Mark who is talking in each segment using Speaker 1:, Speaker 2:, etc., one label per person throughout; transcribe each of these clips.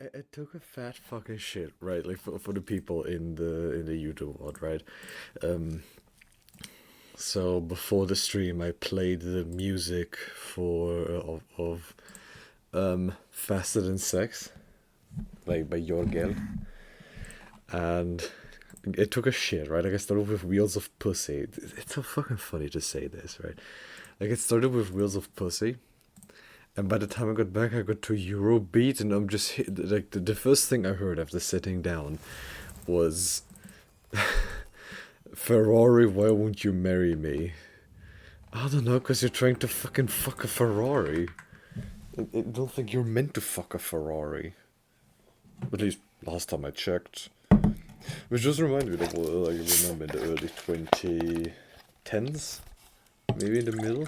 Speaker 1: I took a fat fucking shit, right? Like for the people in the YouTube world, right? Um, so before the stream, I played the music of Faster Than Sex, like by Jorgel, and it took a shit, right? Like I started with Wheels of Pussy. It's so fucking funny to say this, right? Like it started with Wheels of Pussy, and by the time I got back, I got to Eurobeat, and I'm just like the first thing I heard after sitting down was Ferrari. Why won't you marry me? I don't know, cause you're trying to fucking fuck a Ferrari. I don't think you're meant to fuck a Ferrari. At least last time I checked. Which just reminded me of, like, remember in the early 2010s? Maybe in the middle?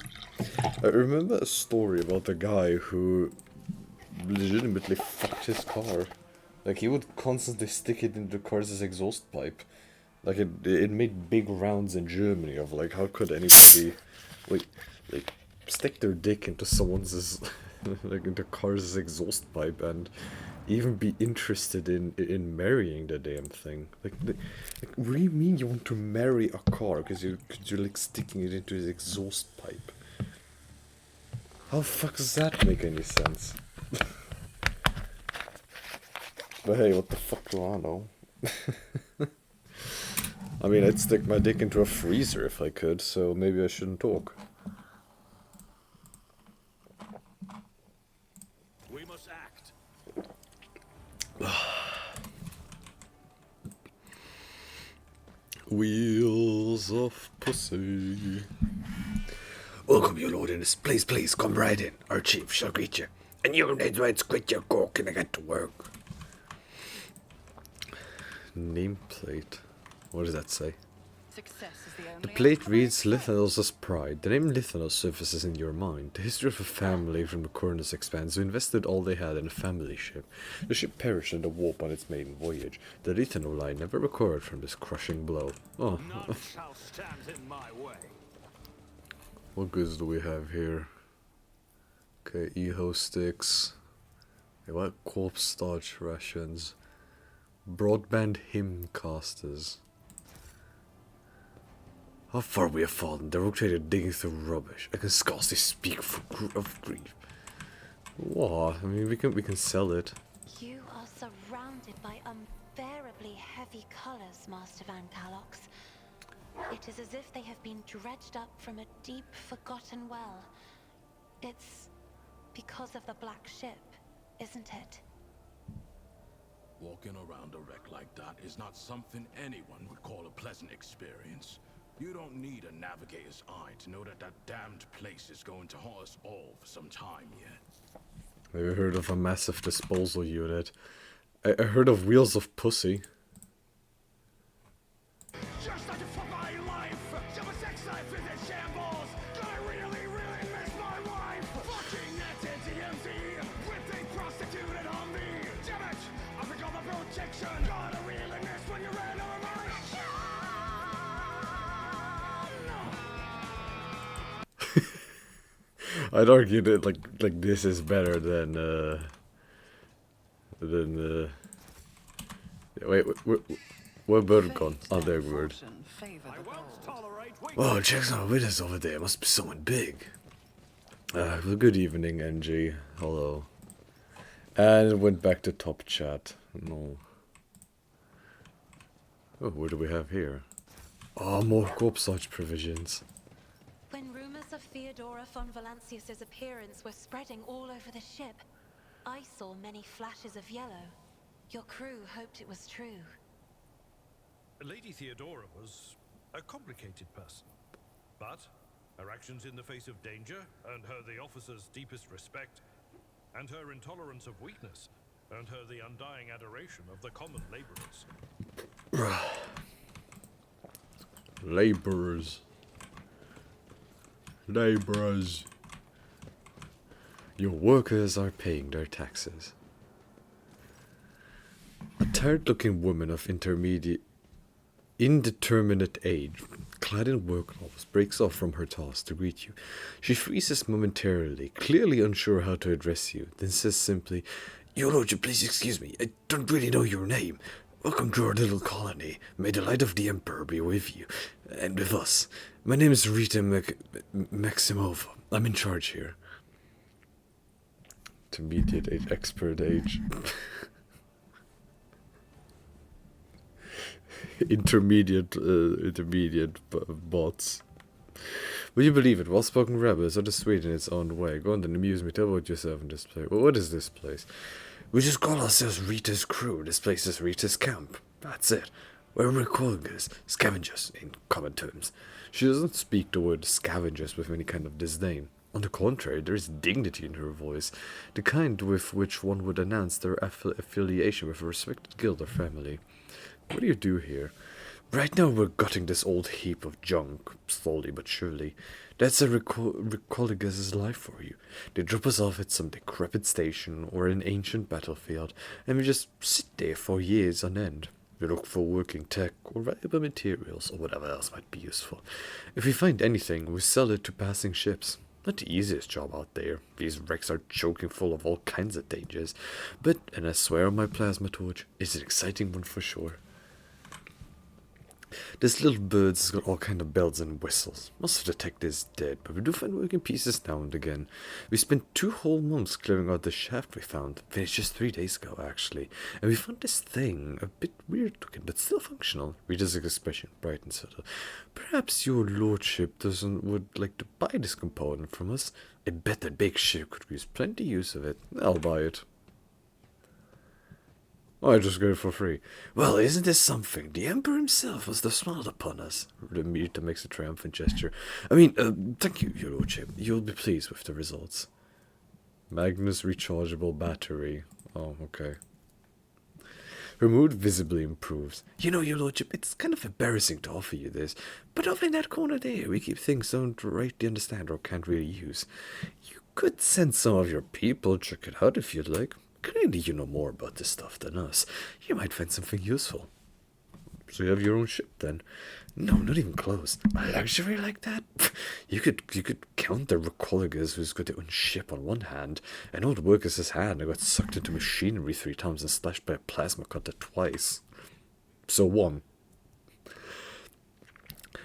Speaker 1: I remember a story about a guy who legitimately fucked his car. Like, he would constantly stick it into the car's exhaust pipe. Like, it made big rounds in Germany of, like, how could anybody, like, like stick their dick into someone's, like, into car's exhaust pipe and even be interested in marrying the damn thing. Like, what do you mean you want to marry a car because you're like sticking it into his exhaust pipe? How the fuck does that make any sense? But hey, what the fuck do I know? I mean, I'd stick my dick into a freezer if I could, so maybe I shouldn't talk.
Speaker 2: We must act.
Speaker 1: Wheels of Pussy. Welcome, your lordliness. Please, come right in. Our chief shall greet you. And you need to quit your coke and I get to work. Nameplate. What does that say? The plate reads Lithanos' pride. The name Lithanos surfaces in your mind. The history of a family from the Cornus expands who invested all they had in a family ship. The ship perished in the warp on its maiden voyage. The Lithano line never recovered from this crushing blow. Oh.
Speaker 2: None shall stand in my way.
Speaker 1: What goods do we have here? Okay, EHO sticks. Okay, what? Corpse starch rations. Broadband hymn casters. How far we have fallen. The rotator digging through rubbish. I can scarcely speak of grief. What? I mean, we can sell it.
Speaker 3: You are surrounded by unbearably heavy colors, Master Van Calox. It is as if they have been dredged up from a deep, forgotten well. It's because of the black ship, isn't it?
Speaker 2: Walking around a wreck like that is not something anyone would call a pleasant experience. You don't need a navigator's eye to know that that damned place is going to haunt us all for some time yet.
Speaker 1: Have you heard of a massive disposal unit? I heard of Wheels of Pussy.
Speaker 2: Just like for my life! Your sex life is in shambles! I really miss my wife! Fucking at TMZ with a prostituted on me! Damn it! I forgot my protection! Gotta really miss when you ran over my
Speaker 1: I'd argue that like this is better than wait, where bird gone? Oh, there bird. Whoa, check some witness over there. Must be someone big. Good evening, NG. Hello. And it went back to top chat. No. Oh, what do we have here? Oh, more corpse arch provisions.
Speaker 3: When rumors of Theodora von Valancius's appearance were spreading all over the ship, I saw many flashes of yellow. Your crew hoped it was true.
Speaker 4: Lady Theodora was a complicated person, but her actions in the face of danger earned her the officer's deepest respect, and her intolerance of weakness earned her the undying adoration of the common laborers.
Speaker 1: Laborers. Your workers are paying their taxes. A tired-looking woman of indeterminate age, clad in work clothes, breaks off from her task to greet you. She freezes momentarily, clearly unsure how to address you, then says simply, Your lordship, please excuse me. I don't really know your name. Welcome to our little colony. May the light of the Emperor be with you, and with us. My name is Rita Maximova. I'm in charge here. Intermediate age, expert age. intermediate bots. Will you believe it? Well-spoken rebels are the sweet in its own way. Go on and amuse me. Tell about yourself in this place. Well, what is this place? We just call ourselves Rita's crew. This place is Rita's camp. That's it. We're recorders, scavengers, in common terms. She doesn't speak the word scavengers with any kind of disdain. On the contrary, there is dignity in her voice, the kind with which one would announce their affiliation with a respected guild or family. What do you do here? Right now we're gutting this old heap of junk, slowly but surely. That's a Recoligus' life for you. They drop us off at some decrepit station or an ancient battlefield, and we just sit there for years on end. We look for working tech or valuable materials or whatever else might be useful. If we find anything, we sell it to passing ships. Not the easiest job out there. These wrecks are choking full of all kinds of dangers. But, and I swear on my plasma torch, it's an exciting one for sure. This little bird's got all kind of bells and whistles. Most of the tech is dead, but we do find working pieces now and again. We spent 2 whole months clearing out the shaft we found. Finished just 3 days ago, actually. And we found this thing, a bit weird looking, but still functional. Rita's expression, bright and subtle. Perhaps your lordship would like to buy this component from us? I bet that big ship could use plenty use of it. I'll buy it. Oh, I just got it for free. Well, isn't this something? The Emperor himself must have smiled upon us. Rita makes a triumphant gesture. I mean, thank you, your lordship. You'll be pleased with the results. Magnus rechargeable battery. Oh, okay. Her mood visibly improves. You know, your lordship, it's kind of embarrassing to offer you this, but over in that corner there, we keep things don't rightly understand or can't really use. You could send some of your people, check it out if you'd like. Clearly you know more about this stuff than us. You might find something useful. So you have your own ship then? No, not even close. A luxury like that? You could count the Recoligus who's got their own ship on one hand, an old worker's hand who got sucked into machinery 3 times and slashed by a plasma cutter twice. So 1.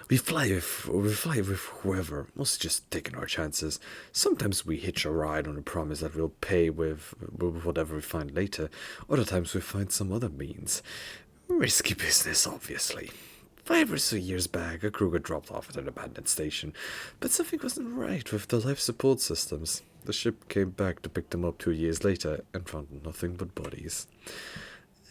Speaker 1: We fly with whoever, mostly just taking our chances. Sometimes we hitch a ride on the promise that we'll pay with whatever we find later. Other times we find some other means. Risky business, obviously. 5 or so years back, a crew got dropped off at an abandoned station, but something wasn't right with the life support systems. The ship came back to pick them up 2 years later and found nothing but bodies.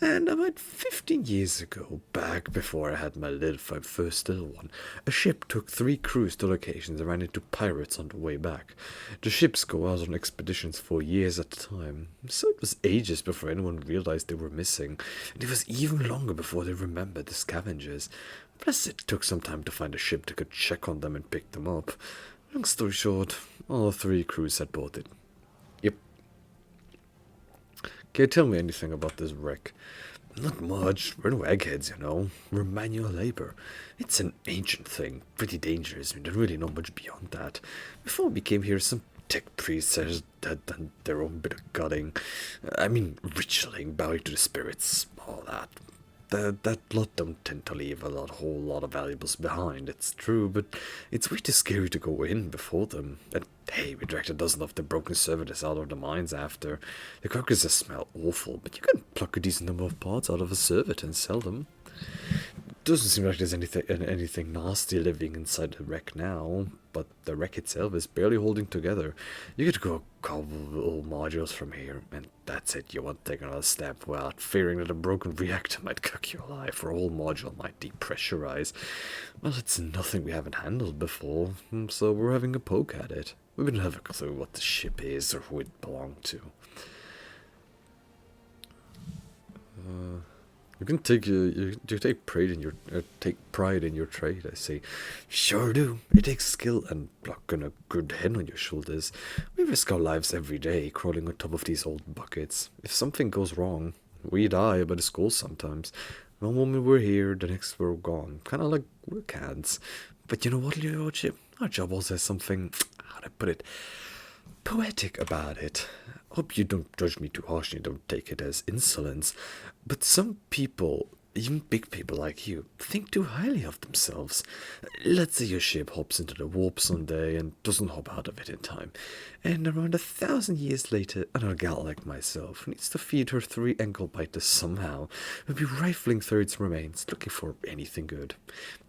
Speaker 1: And about 15 years ago, back before I had my first little one, a ship took 3 crews to locations and ran into pirates on the way back. The ships go out on expeditions for years at a time, so it was ages before anyone realized they were missing, and it was even longer before they remembered the scavengers. Plus, it took some time to find a ship that could check on them and pick them up. Long story short, all 3 crews had boarded. Yep. Can you tell me anything about this wreck? Not much. We're no eggheads, you know. We're manual labor. It's an ancient thing. Pretty dangerous. We don't really know much beyond that. Before we came here, some tech priests had done their own bit of gutting. I mean, ritualing, bowing to the spirits, all that. That lot don't tend to leave a whole lot of valuables behind, it's true, but it's way too scary to go in before them. And hey, we dragged a dozen of the broken servitors out of the mines after. The carcasses smell awful, but you can pluck a decent number of parts out of a servitor and sell them. Doesn't seem like there's anything nasty living inside the wreck now, but the wreck itself is barely holding together. You could go a couple of old modules from here, and that's it. You won't take another step without fearing that a broken reactor might cook you alive, or a whole module might depressurize. Well, it's nothing we haven't handled before, so we're having a poke at it. We don't have a clue what the ship is or who it belonged to. You can take pride in your trade, I say. Sure do. It takes skill and pluck and a good head on your shoulders. We risk our lives every day crawling on top of these old buckets. If something goes wrong, we die by the score sometimes. One moment we're here, the next we're gone. Kind of like we're cans. But you know what, your lordship? Our job also has something, how do I put it, poetic about it. Hope you don't judge me too harshly, don't take it as insolence, but some people, even big people like you, think too highly of themselves. Let's say your ship hops into the warp someday and doesn't hop out of it in time, and around 1,000 years later, another gal like myself, who needs to feed her 3 ankle biters somehow, will be rifling through its remains, looking for anything good.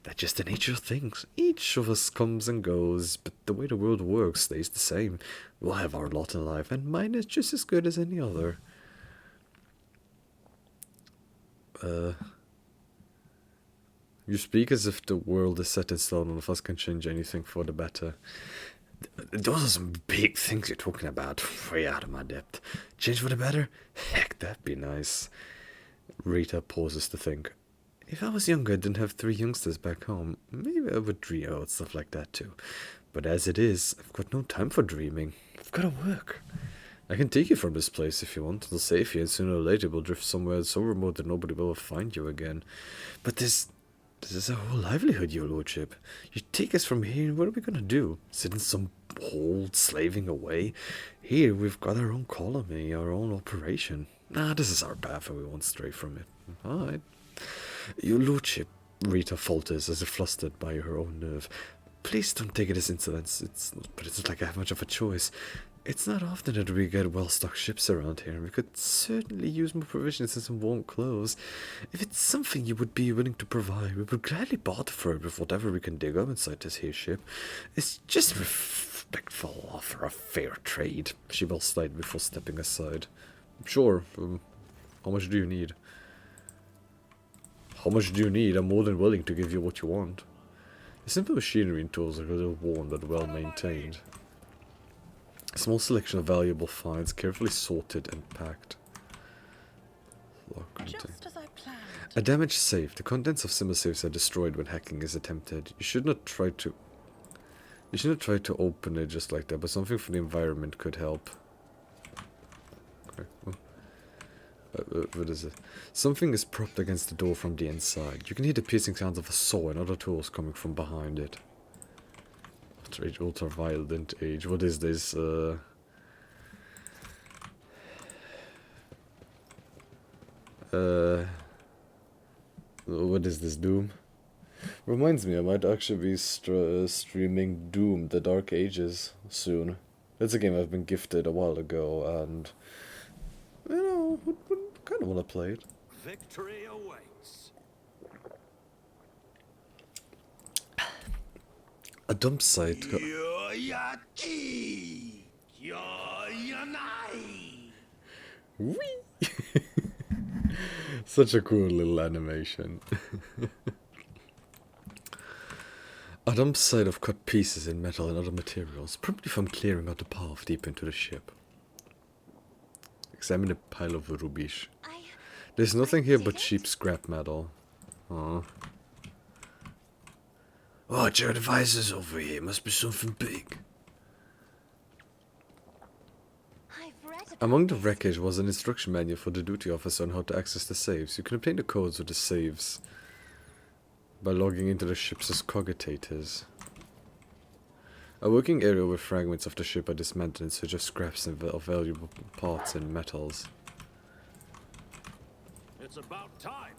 Speaker 1: That's just the nature of things. Each of us comes and goes, but the way the world works stays the same. We'll have our lot in life, and mine is just as good as any other. You speak as if the world is set in stone and none of us can change anything for the better. Those are some big things you're talking about. Way out of my depth. Change for the better? Heck, that'd be nice. Rita pauses to think. If I was younger and didn't have 3 youngsters back home, maybe I would dream about stuff like that too. But as it is, I've got no time for dreaming. I've got to work. I can take you from this place if you want. It'll save you, and sooner or later we'll drift somewhere so remote that nobody will ever find you again. But this is a whole livelihood, your lordship. You take us from here, and what are we gonna do? Sit in some hold, slaving away? Here we've got our own colony, our own operation. Nah, this is our path, and we won't stray from it. Alright. Your lordship, Rita falters as if flustered by her own nerve. Please don't take it as insolence. It's not like I have much of a choice. It's not often that we get well-stocked ships around here, and we could certainly use more provisions and some warm clothes. If it's something you would be willing to provide, we would gladly barter for it with whatever we can dig up inside this here ship. It's just a respectful offer of fair trade, she will slide before stepping aside. Sure, how much do you need? How much do you need? I'm more than willing to give you what you want. The simple machinery and tools are a little worn but well maintained. A small selection of valuable finds, carefully sorted and packed.
Speaker 5: Just as I planned.
Speaker 1: A damaged safe. The contents of similar safes are destroyed when hacking is attempted. You should not try to open it just like that, but something from the environment could help. Okay. What is it? Something is propped against the door from the inside. You can hear the piercing sounds of a saw and other tools coming from behind it. Ultra-violent age. What is this? What is this, Doom? Reminds me, I might actually be streaming Doom, The Dark Ages, soon. It's a game I've been gifted a while ago, and you know, would kind of want to play it.
Speaker 2: Victory awaits.
Speaker 1: A dump site. Whee! Such a cool little animation. A dump site of cut pieces in metal and other materials, probably from clearing out the path deep into the ship. Examine a pile of rubbish. There's nothing here but cheap scrap metal. Aww. What, your devices over here? Must be something big. Among the wreckage was an instruction manual for the duty officer on how to access the safes. You can obtain the codes of the safes by logging into the ship's cogitators. A working area where fragments of the ship are dismantled in search of scraps and of valuable parts and metals.
Speaker 2: It's about time.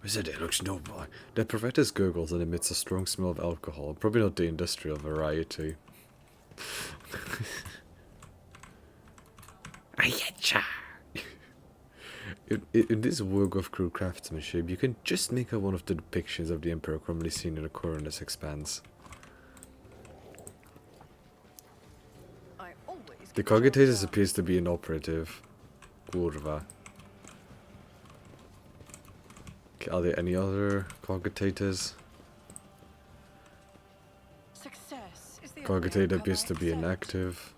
Speaker 1: Wizard, it looks noble. The provider's gurgles and emits a strong smell of alcohol, probably not the industrial variety. In this work of crude craftsmanship, you can just make out one of the depictions of the Emperor commonly seen in the coroner's expanse. The cogitators appears to be inoperative. Kurva. Are there any other cogitators?
Speaker 5: Success is the
Speaker 1: Cogitator appears to be
Speaker 5: inactive.
Speaker 1: inactive.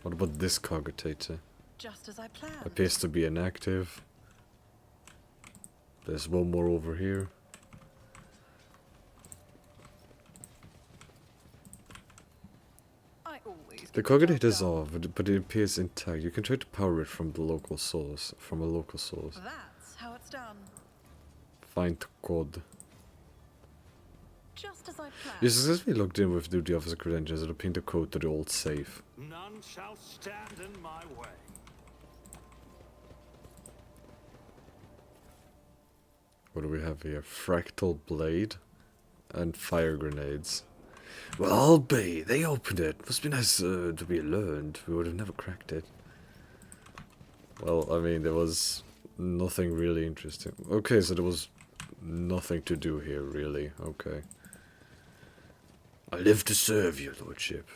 Speaker 1: What about this cogitator?
Speaker 5: Just as I planned.
Speaker 1: Appears to be inactive. There's one more over here.
Speaker 5: I always
Speaker 1: The
Speaker 5: get the job
Speaker 1: cogitator's
Speaker 5: done.
Speaker 1: off, but it appears intact. You can try to power it from the local source.
Speaker 5: That's how it's done.
Speaker 1: Find code.
Speaker 5: Just as I planned.
Speaker 1: You successfully logged in with duty officer credentials and obtained the code to the old safe.
Speaker 2: None shall stand in my way.
Speaker 1: What do we have here? Fractal blade and fire grenades. Well, I'll be. They opened it. Must be nice to be learned. We would have never cracked it. Well, I mean, there was nothing really interesting. Okay, so there was nothing to do here, really. Okay. I live to serve you, lordship.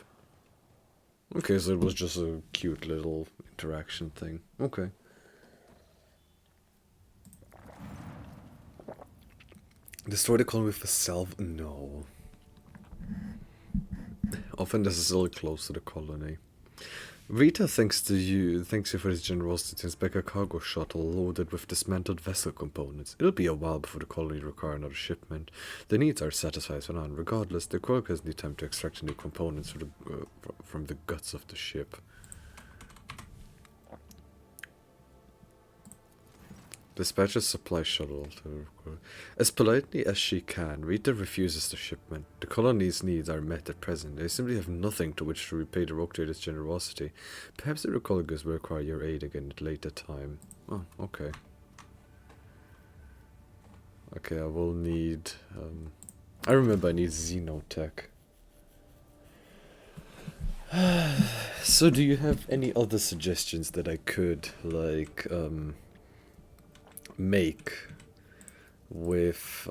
Speaker 1: Okay, so it was just a cute little interaction thing. Okay. Destroy the colony with a salve? No. Often this is still close to the colony. Rita thanks you for his generosity to inspect a cargo shuttle loaded with dismantled vessel components. It'll be a while before the colony require another shipment. The needs are satisfied for now. Regardless, the Quirkers need time to extract new components from the guts of the ship. Dispatch a supply shuttle to... As politely as she can, Rita refuses the shipment. The colony's needs are met at present. They simply have nothing to which to repay the Rogue Trader's generosity. Perhaps the Recollegas will require your aid again at a later time. Oh, okay. Okay, I will need... I remember I need Xenotech. So do you have any other suggestions that I could, like, make with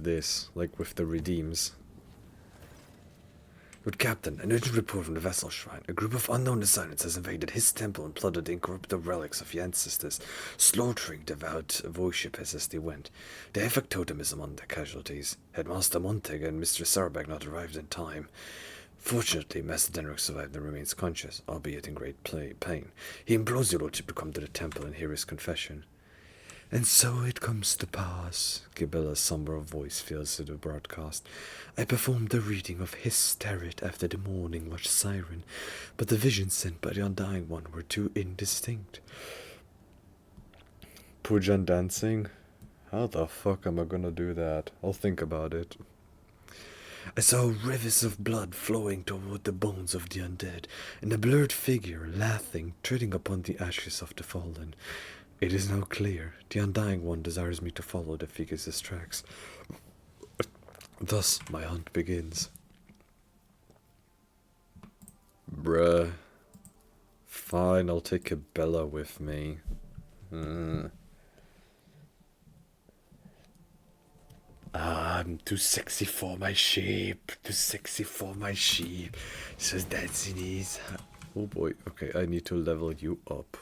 Speaker 1: this, like with the redeems? Good Captain, an urgent report from the Vessel Shrine. A group of unknown assailants has invaded his temple and plundered the incorruptible relics of the ancestors, slaughtering devout worshippers as they went. The Efek totem is among their casualties. Headmaster Monteg and Mistress Sarabag not arrived in time. Fortunately, Master Denrick survived and remains conscious, albeit in great pain. He implores your lordship to come to the temple and hear his confession. And so it comes to pass, Gibella's somber voice fills the broadcast. I performed the reading of Hysterit after the morning watch siren, but the visions sent by the Undying One were too indistinct. Pujan dancing? How the fuck am I gonna do that? I'll think about it. I saw rivers of blood flowing toward the bones of the undead, and a blurred figure laughing, treading upon the ashes of the fallen. It is now clear. The Undying One desires me to follow the figure's tracks. Thus, my hunt begins. Bruh. Fine, I'll take Bella with me. I'm too sexy for my sheep. Too sexy for my sheep. Says Dancinese. Oh boy. Okay, I need to level you up.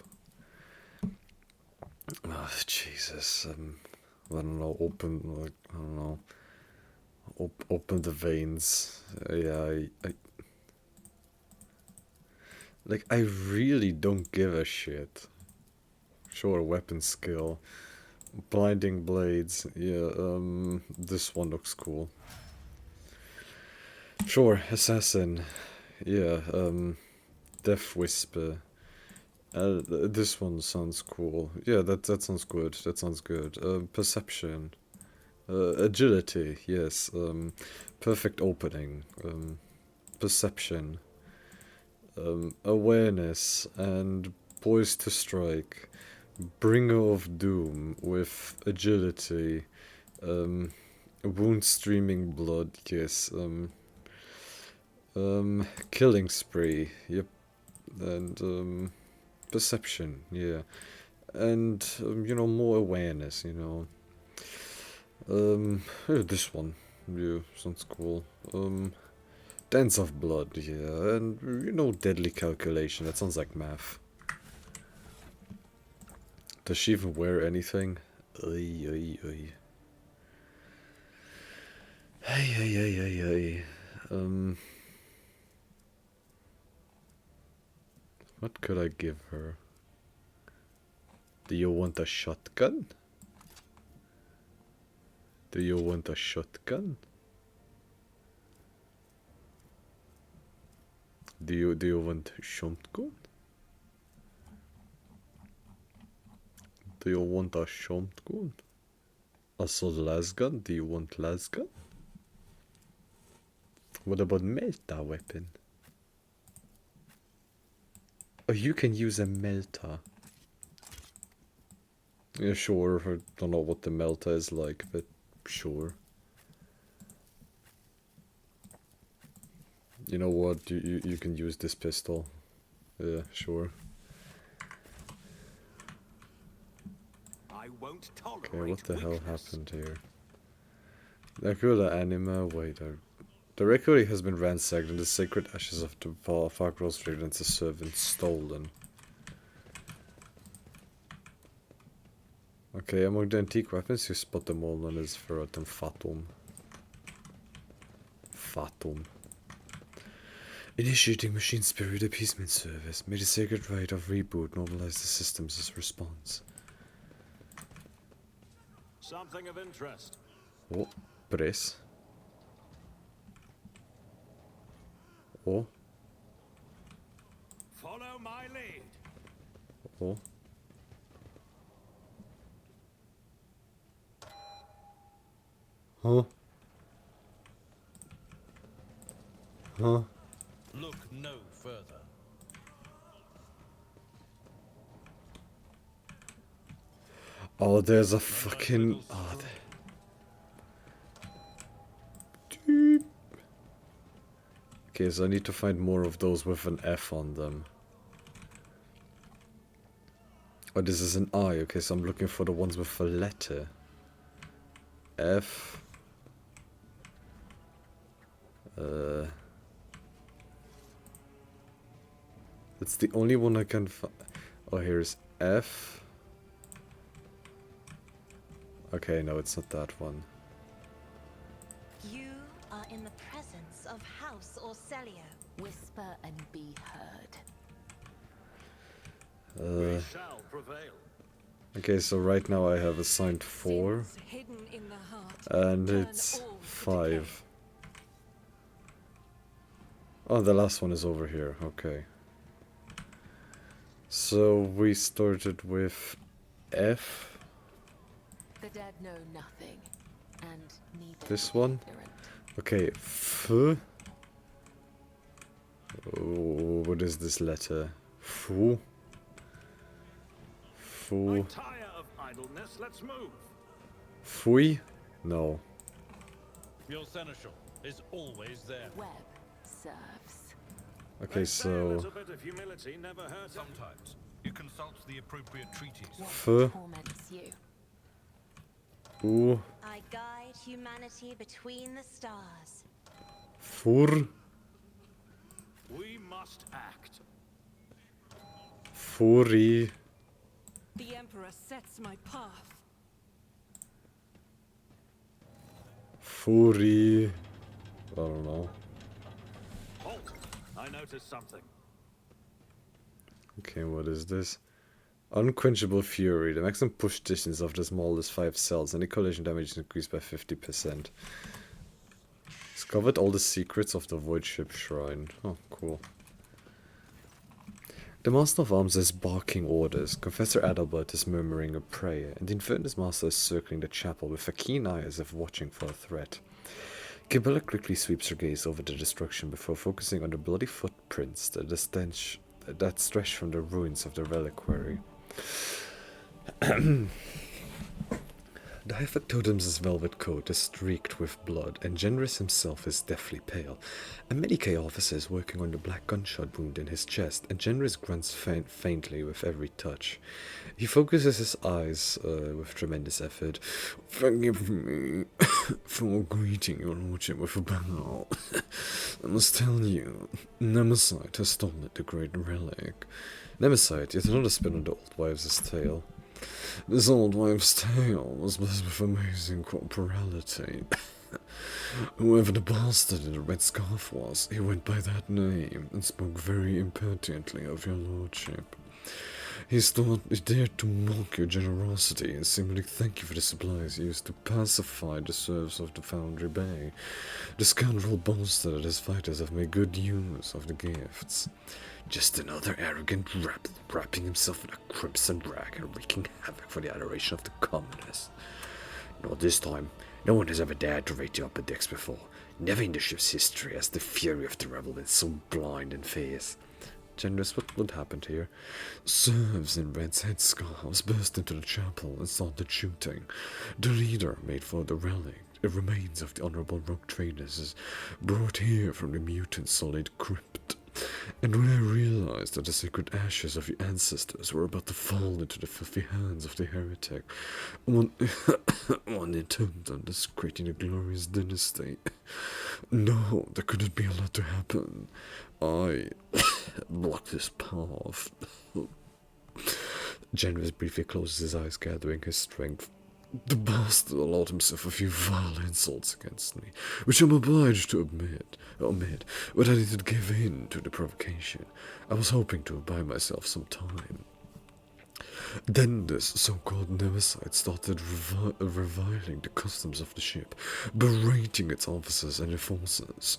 Speaker 1: Oh, Jesus. I don't know. Open, I don't know. Open the veins. Yeah, like, I really don't give a shit. Sure, weapon skill. Blinding blades. Yeah, this one looks cool. Sure, assassin. Yeah, Death Whisper. This one sounds cool. Yeah, that sounds good. That sounds good. Perception. Agility, yes. Perfect opening. Perception. Awareness and poised to strike. Bringer of Doom with agility. Wound streaming blood, yes. Killing spree, yep. And perception, yeah. And you know, more awareness, you know. This one, yeah, sounds cool. Dance of blood, yeah, and you know, deadly calculation. That sounds like math. Does she even wear anything? Ay, ay, ay. Ay, ay, ay, ay, ay. What could I give her? Do you want a shotgun? Do you want a shotgun? Do you want shotgun? Do you want a shotgun? Also lasgun? Do you want lasgun? What about melta weapon? Oh, you can use a melta. Yeah, sure. I don't know what the melta is like, but sure. You know what? You can use this pistol. Yeah, sure.
Speaker 2: I won't tolerate
Speaker 1: Okay, what the hell
Speaker 2: weakness.
Speaker 1: happened here? Dracula anima. Wait, the record has been ransacked and the sacred ashes of the Fargro's fragrance is servant stolen. Okay, among the antique weapons, you spot them all known as Ferret and Fatum. Fatum. Initiating machine spirit appeasement service. May the sacred rite of reboot normalize the systems as response.
Speaker 2: Something of interest.
Speaker 1: Oh, press. Oh,
Speaker 2: Follow my lead.
Speaker 1: oh. Huh? Huh?
Speaker 4: Look no further.
Speaker 1: Oh, there's a fucking... Oh, Doop. Okay, so I need to find more of those with an F on them. Oh, this is an I. Okay, so I'm looking for the ones with a letter. F. That's the only one I can find. Oh, here's F. Okay, no, it's not that one.
Speaker 3: You are in the presence of House Orcelio. Whisper and be heard.
Speaker 2: We shall prevail.
Speaker 1: Okay, so right now I have assigned 4.
Speaker 5: Sins hidden in the heart
Speaker 1: And
Speaker 5: turn
Speaker 1: it's
Speaker 5: all to
Speaker 1: 5. Oh, the last one is over here. Okay. So we started with F.
Speaker 6: The dead know nothing, and neither
Speaker 1: This
Speaker 6: are
Speaker 1: one?
Speaker 6: ignorant.
Speaker 1: Okay, F. Oh, what is this letter? Fu.
Speaker 2: I
Speaker 1: Fu.
Speaker 2: tire of idleness. Let's move.
Speaker 1: Fui? No.
Speaker 4: Your seneschal is always there.
Speaker 6: Web serves.
Speaker 1: Okay,
Speaker 2: They say a
Speaker 1: so
Speaker 2: little bit of humility never hurts.
Speaker 4: Sometimes you consult the appropriate treaties.
Speaker 6: What
Speaker 1: F.
Speaker 6: torments you?
Speaker 1: U.
Speaker 3: I guide humanity between the stars.
Speaker 1: Fur.
Speaker 2: We must act.
Speaker 1: Furi.
Speaker 5: The Emperor sets my path.
Speaker 1: Furi. I don't know.
Speaker 2: Halt! I noticed something.
Speaker 1: Okay, what is this? Unquenchable Fury. The maximum push distance of the smallest 5 cells. Any collision damage is increased by 50%. Discovered all the secrets of the Void Ship Shrine. Oh, cool. The Master of Arms is barking orders. Confessor Adalbert is murmuring a prayer, and the Infernus Master is circling the chapel with a keen eye as if watching for a threat. Gibella quickly sweeps her gaze over the destruction before focusing on the bloody footprints that stretch from the ruins of the reliquary. The high factotum's velvet coat is streaked with blood, and Generous himself is deathly pale. A Medicae officer is working on the black gunshot wound in his chest, and Generous grunts faintly with every touch. He focuses his eyes with tremendous effort. "Forgive me for greeting your lordship with a bow. I must tell you, Nemesis has stolen the great relic." Nemesis, yet another spin on the old wives' tale. "This old wives' tale was blessed with amazing corporality. Whoever the bastard in the red scarf was, he went by that name and spoke very impertinently of your lordship. He dared to mock your generosity and seemingly thank you for the supplies used to pacify the serfs of the Foundry Bay. The scoundrel boasted that his fighters have made good use of the gifts. Just another arrogant wrapping himself in a crimson rag and wreaking havoc for the adoration of the commoners.
Speaker 7: Not this time. No one has ever dared to rate the upper decks before. Never in the ship's history has the fury of the rebel been so blind and fierce.
Speaker 1: Generous, what happened here? Serfs in red headscarves burst into the chapel and started shooting. The leader made for the relic. The remains of the honorable rogue traders is brought here from the mutant solid crypt. And when I realized that the sacred ashes of your ancestors were about to fall into the filthy hands of the heretic, one intent on desecrating a glorious dynasty. No, there couldn't be allowed to happen. I blocked his path. Generous briefly closes his eyes, gathering his strength. The bastard allowed himself a few vile insults against me, which I'm obliged to omit, but I needed to give in to the provocation. I was hoping to buy myself some time. Then this so-called Nemesis started reviling the customs of the ship, berating its officers and enforcers.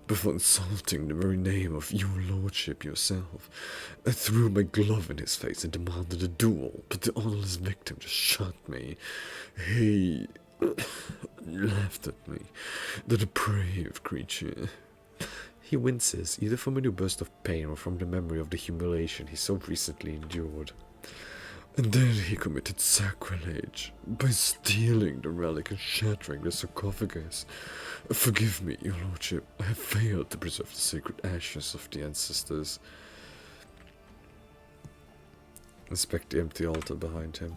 Speaker 1: Before insulting the very name of your lordship yourself, I threw my glove in his face and demanded a duel, but the honorless victim just shot me. He laughed at me, the depraved creature. He winces, either from a new burst of pain or from the memory of the humiliation he so recently endured. And then he committed sacrilege by stealing the relic and shattering the sarcophagus. Forgive me, your lordship, I have failed to preserve the sacred ashes of the ancestors. Inspect the empty altar behind him.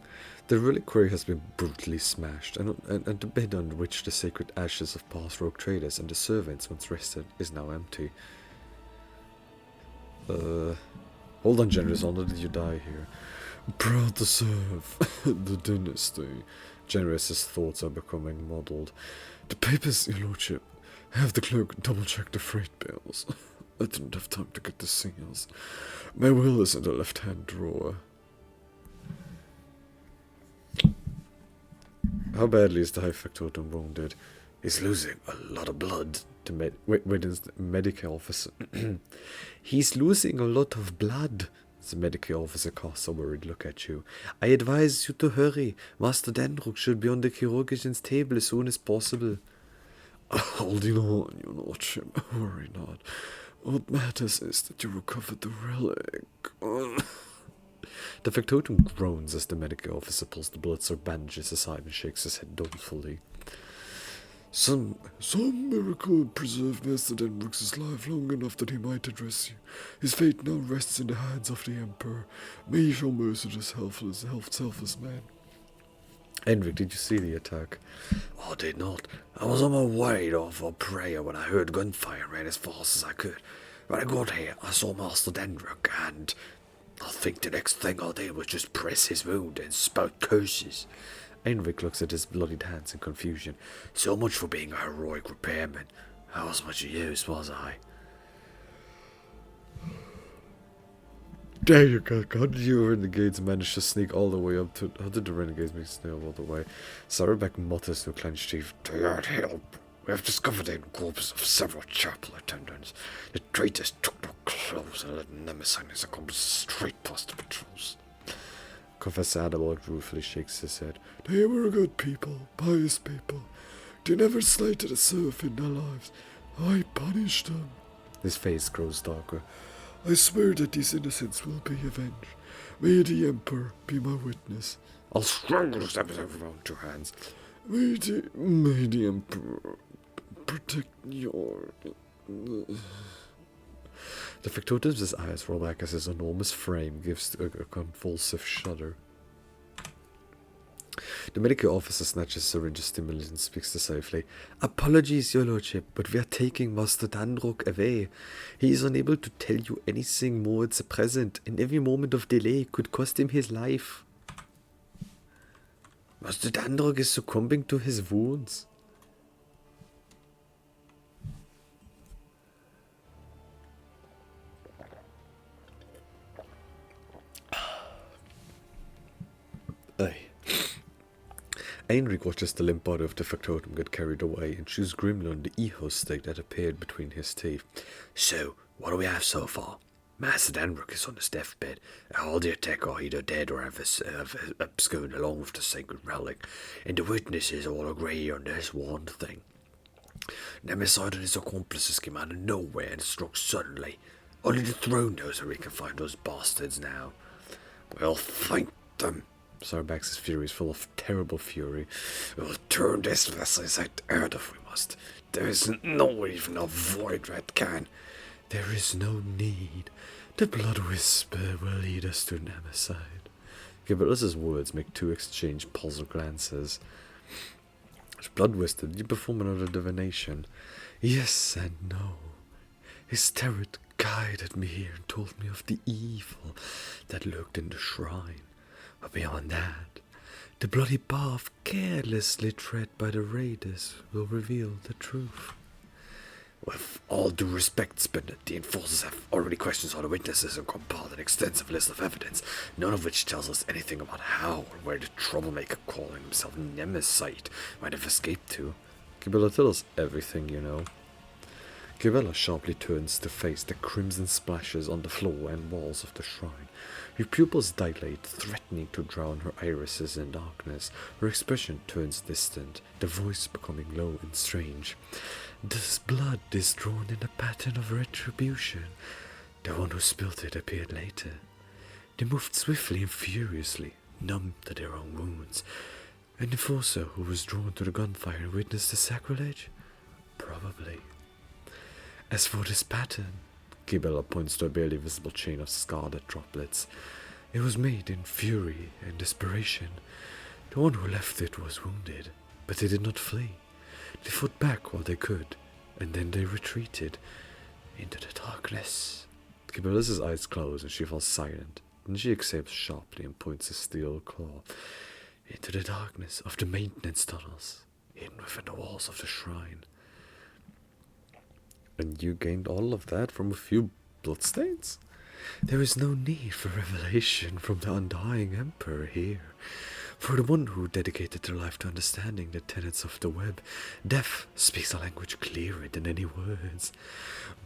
Speaker 1: The reliquary has been brutally smashed, and the bed on which the sacred ashes of past rogue traders and the servants once rested is now empty. Hold on, Generous, honor, did you die here? Proud to serve the dynasty. Generous's thoughts are becoming muddled. The papers, your lordship. Have the clerk double-check the freight bills. I didn't have time to get the seals. My will is in the left-hand drawer. How badly is the High Factotum wounded?
Speaker 7: He's losing a lot of blood.
Speaker 1: The medical officer.
Speaker 7: He's losing a lot of blood.
Speaker 1: The medical officer casts a worried look at you.
Speaker 7: I advise you to hurry. Master Dendrook should be on the chirurgeon's table as soon as possible.
Speaker 1: Holding on, your lordship. Worry not. What matters is that you recovered the relic. The factotum groans as the medical officer pulls the blood-soaked bandages aside and shakes his head dolefully. Some miracle preserved Master Denbrook's life long enough that he might address you. His fate now rests in the hands of the Emperor. May he show mercy to this selfless man.
Speaker 7: Enric, did you see the attack?
Speaker 8: I did not. I was on my way off for prayer when I heard gunfire and ran as fast as I could. When I got here, I saw Master Dendrook, and I think the next thing I did was just press his wound and spout curses.
Speaker 7: Enric looks at his bloodied hands in confusion.
Speaker 8: So much for being a heroic repairman. I wasn't much use, was I?
Speaker 1: There you go. How did you renegades manage to sneak all the way up to... How did the renegades make sneak all the way? Sarebek mutters through clenched teeth.
Speaker 8: To your help. We have discovered the corpses of several chapel attendants. The traitors took their clothes and let Nemesis accomplish straight past the patrols.
Speaker 1: Confessor Adabald ruefully shakes his head. They were good people, pious people. They never slighted a serf in their lives. I punished them. His face grows darker. I swear that these innocents will be avenged. May the Emperor be my witness.
Speaker 8: I'll strangle them around two hands.
Speaker 1: May the Emperor protect your... The factotum's eyes roll back as his enormous frame gives a convulsive shudder. The medical officer snatches a syringe of stimulant and speaks decisively.
Speaker 7: Apologies, your lordship, but we are taking Master Dendrook away. He is unable to tell you anything more at the present, and every moment of delay could cost him his life. Master Dendrook is succumbing to his wounds.
Speaker 1: Heinrich watches the limp body of the factotum get carried away and chews grimly on the eho stick that appeared between his teeth.
Speaker 8: So, what do we have so far? Master Danbrook is on his deathbed. All the attack are either dead or have absconded along with the sacred relic, and the witnesses all agree on this one thing. Nemesis and his accomplices came out of nowhere and struck suddenly. Only the throne knows where we can find those bastards now. We'll find them.
Speaker 7: Sarbax's fury is full of terrible fury.
Speaker 8: We'll turn this vessel inside out if we must. There isn't no even a void that can.
Speaker 7: There is no need. The blood whisper will lead us to Nemesis. Gibberlus's words make two exchange puzzled glances. Blood whisper, did you perform another divination? Yes and no. His tarot guided me here and told me of the evil that lurked in the shrine. But beyond that, the bloody path carelessly tread by the raiders will reveal the truth.
Speaker 8: With all due respect, Spinner, the enforcers have already questioned all the witnesses and compiled an extensive list of evidence, none of which tells us anything about how or where the troublemaker calling himself Nemesis might have escaped to.
Speaker 7: Gibella, tell us everything you know. Gibella sharply turns to face the crimson splashes on the floor and walls of the shrine. Her pupils dilate, threatening to drown her irises in darkness. Her expression turns distant, the voice becoming low and strange. This blood is drawn in a pattern of retribution. The one who spilled it appeared later. They moved swiftly and furiously, numb to their own wounds. An enforcer who was drawn to the gunfire and witnessed the sacrilege? Probably. As for this pattern, Gibella points to a barely visible chain of scarlet droplets. It was made in fury and desperation. The one who left it was wounded, but they did not flee. They fought back while they could, and then they retreated into the darkness. Gibella's eyes close and she falls silent. Then she exhales sharply and points a steel claw into the darkness of the maintenance tunnels, hidden within the walls of the shrine. And you gained all of that from a few bloodstains? There is no need for revelation from the undying emperor here. For the one who dedicated their life to understanding the tenets of the web, death speaks a language clearer than any words.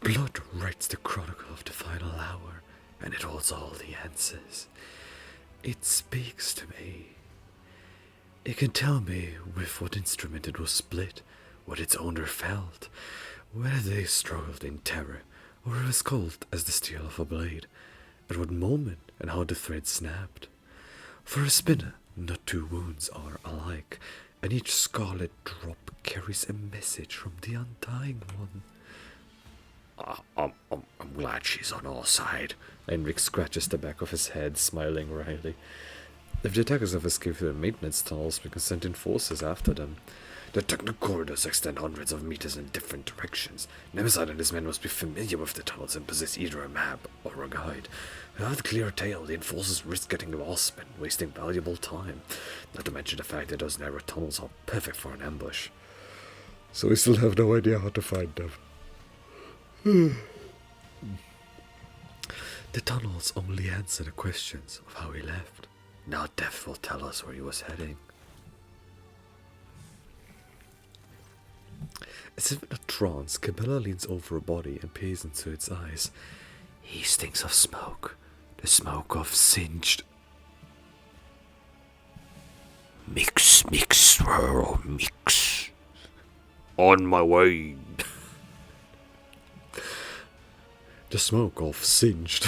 Speaker 7: Blood writes the chronicle of the final hour, and it holds all the answers. It speaks to me. It can tell me with what instrument it was split, what its owner felt, whether they struggled in terror, or it was cold as the steel of a blade, at what moment and how the thread snapped. For a spinner, not two wounds are alike, and each scarlet drop carries a message from the undying one.
Speaker 8: I'm glad she's on our side.
Speaker 7: Enric scratches the back of his head, smiling wryly. If the attackers have escaped through the maintenance tunnels, we can send in forces after them.
Speaker 8: The technical corridors extend hundreds of meters in different directions. Nemesis and his men must be familiar with the tunnels and possess either a map or a guide. Without a clear tale, the enforcers risk getting lost and wasting valuable time. Not to mention the fact that those narrow tunnels are perfect for an ambush.
Speaker 7: So we still have no idea how to find them. The tunnels only answer the questions of how he left.
Speaker 8: Now death will tell us where he was heading.
Speaker 7: As if in a trance, Cabela leans over her body and peers into its eyes.
Speaker 8: He stinks of smoke. The smoke of singed. Mix, swirl, mix. On my way.
Speaker 7: The smoke of singed.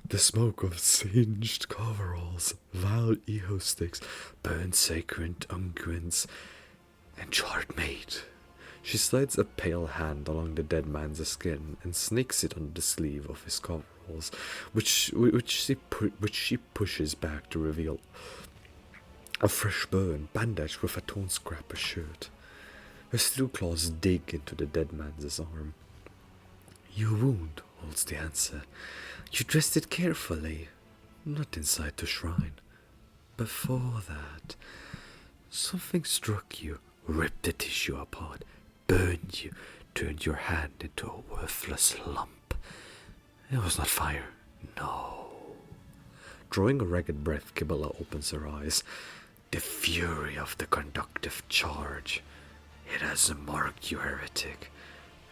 Speaker 7: The smoke of singed coveralls, vile eho sticks, burnt sacred unguents, and charred meat. She slides a pale hand along the dead man's skin and snakes it under the sleeve of his coveralls, which she pushes back to reveal a fresh burn bandaged with a torn scrap of shirt. Her steel claws dig into the dead man's arm. Your wound holds the answer. You dressed it carefully, not inside the shrine. Before that, something struck you, ripped the tissue apart, burned you, turned your hand into a worthless lump.
Speaker 8: It was not fire. No.
Speaker 7: Drawing a ragged breath, Kibella opens her eyes.
Speaker 8: The fury of the conductive charge. It has marked you, heretic.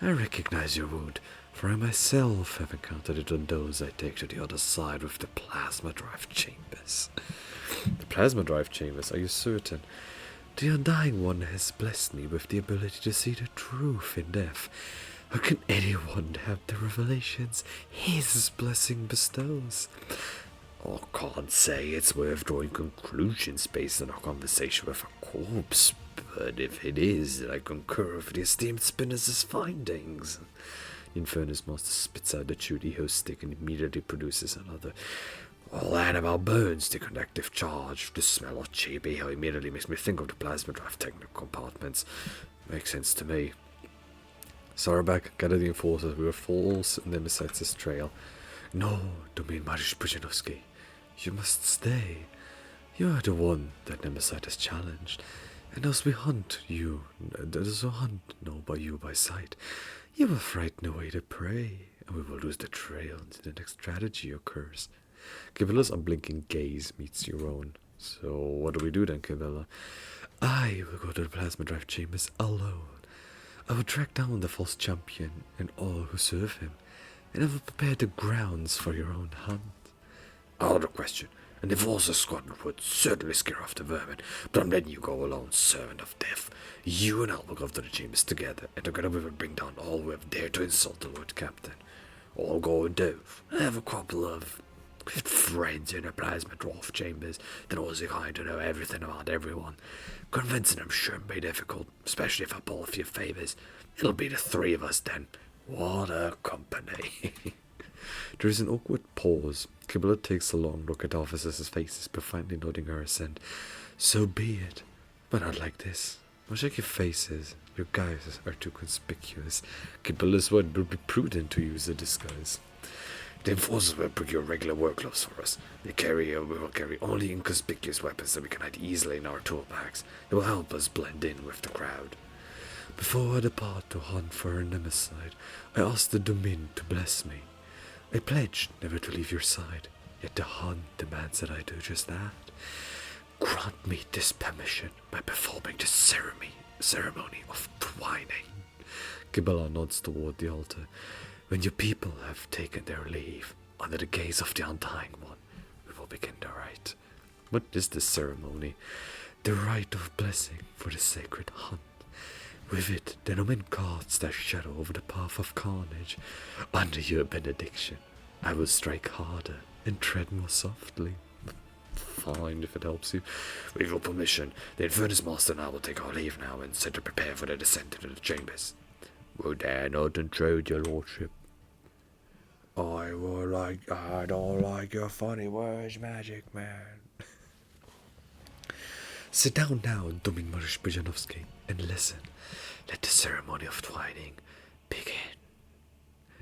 Speaker 8: I recognize your wound, for I myself have encountered it on those I take to the other side with the plasma drive chambers.
Speaker 7: The plasma drive chambers, are you certain?
Speaker 8: The Undying One has blessed me with the ability to see the truth in death. How can anyone have the revelations his blessing bestows? I can't say it's worth drawing conclusions based on a conversation with a corpse, but if it is, then I concur with the esteemed Spinner's findings.
Speaker 7: The Infernus Master spits out the chewed host stick and immediately produces another.
Speaker 8: All that about bones, the conductive charge, the smell of chibi, immediately makes me think of the plasma drive technical compartments. Makes sense to me.
Speaker 7: Sarabak, gather the enforcers. We will false Nemesites' trail.
Speaker 8: No, Domin Marish Pujanovsky. You must stay. You are the one that Nemesis has challenged. And as we hunt you, those who hunt know by you by sight, you will frighten away the prey, and we will lose the trail until the next strategy occurs.
Speaker 7: Kibella's unblinking gaze meets your own. So what do we do then, Kibella?
Speaker 8: I will go to the plasma drive chambers alone. I will track down the false champion and all who serve him, and I will prepare the grounds for your own hunt. Out of question. An enforcer squadron would certainly scare off the vermin, but I'm letting you go alone, servant of death. You and I will go to the chambers together, and together we will bring down all who have dared to insult the Lord Captain. All go and do. I have a couple of good friends in the plasma dwarf chambers that are also kind to know everything about everyone. Convincing them shouldn't be difficult, especially if I pull a few favors. It'll be the three of us then. What a company.
Speaker 7: There is an awkward pause. Kibella takes a long look at the officers' faces, but finally nodding her assent.
Speaker 8: So be it, but not like this. Don't shake your faces. Your guises are too conspicuous.
Speaker 7: Kibella's word it would be prudent to use a disguise.
Speaker 8: The enforcers will procure regular work gloves for us. We will carry only inconspicuous weapons that we can hide easily in our tool bags. It will help us blend in with the crowd. Before I depart to hunt for a nemesis, I ask the Domin to bless me. I pledge never to leave your side, yet the hunt demands that I do just that. Grant me this permission by performing the ceremony of twining.
Speaker 7: Kibella nods toward the altar.
Speaker 8: When your people have taken their leave, under the gaze of the Undying One, we will begin the rite.
Speaker 7: What is this ceremony?
Speaker 8: The rite of blessing for the sacred hunt. With it, the Nomen casts their shadow over the path of carnage. Under your benediction, I will strike harder and tread more softly.
Speaker 7: Fine, if it helps you.
Speaker 8: With your permission, the Infernus Master and I will take our leave now and set to prepare for the descent into the chambers.
Speaker 7: Would dare not intrude, your lordship.
Speaker 8: I don't like your funny words, magic man. Sit down now, Domin Marish Pujanovsky, and listen. Let the ceremony of twining begin.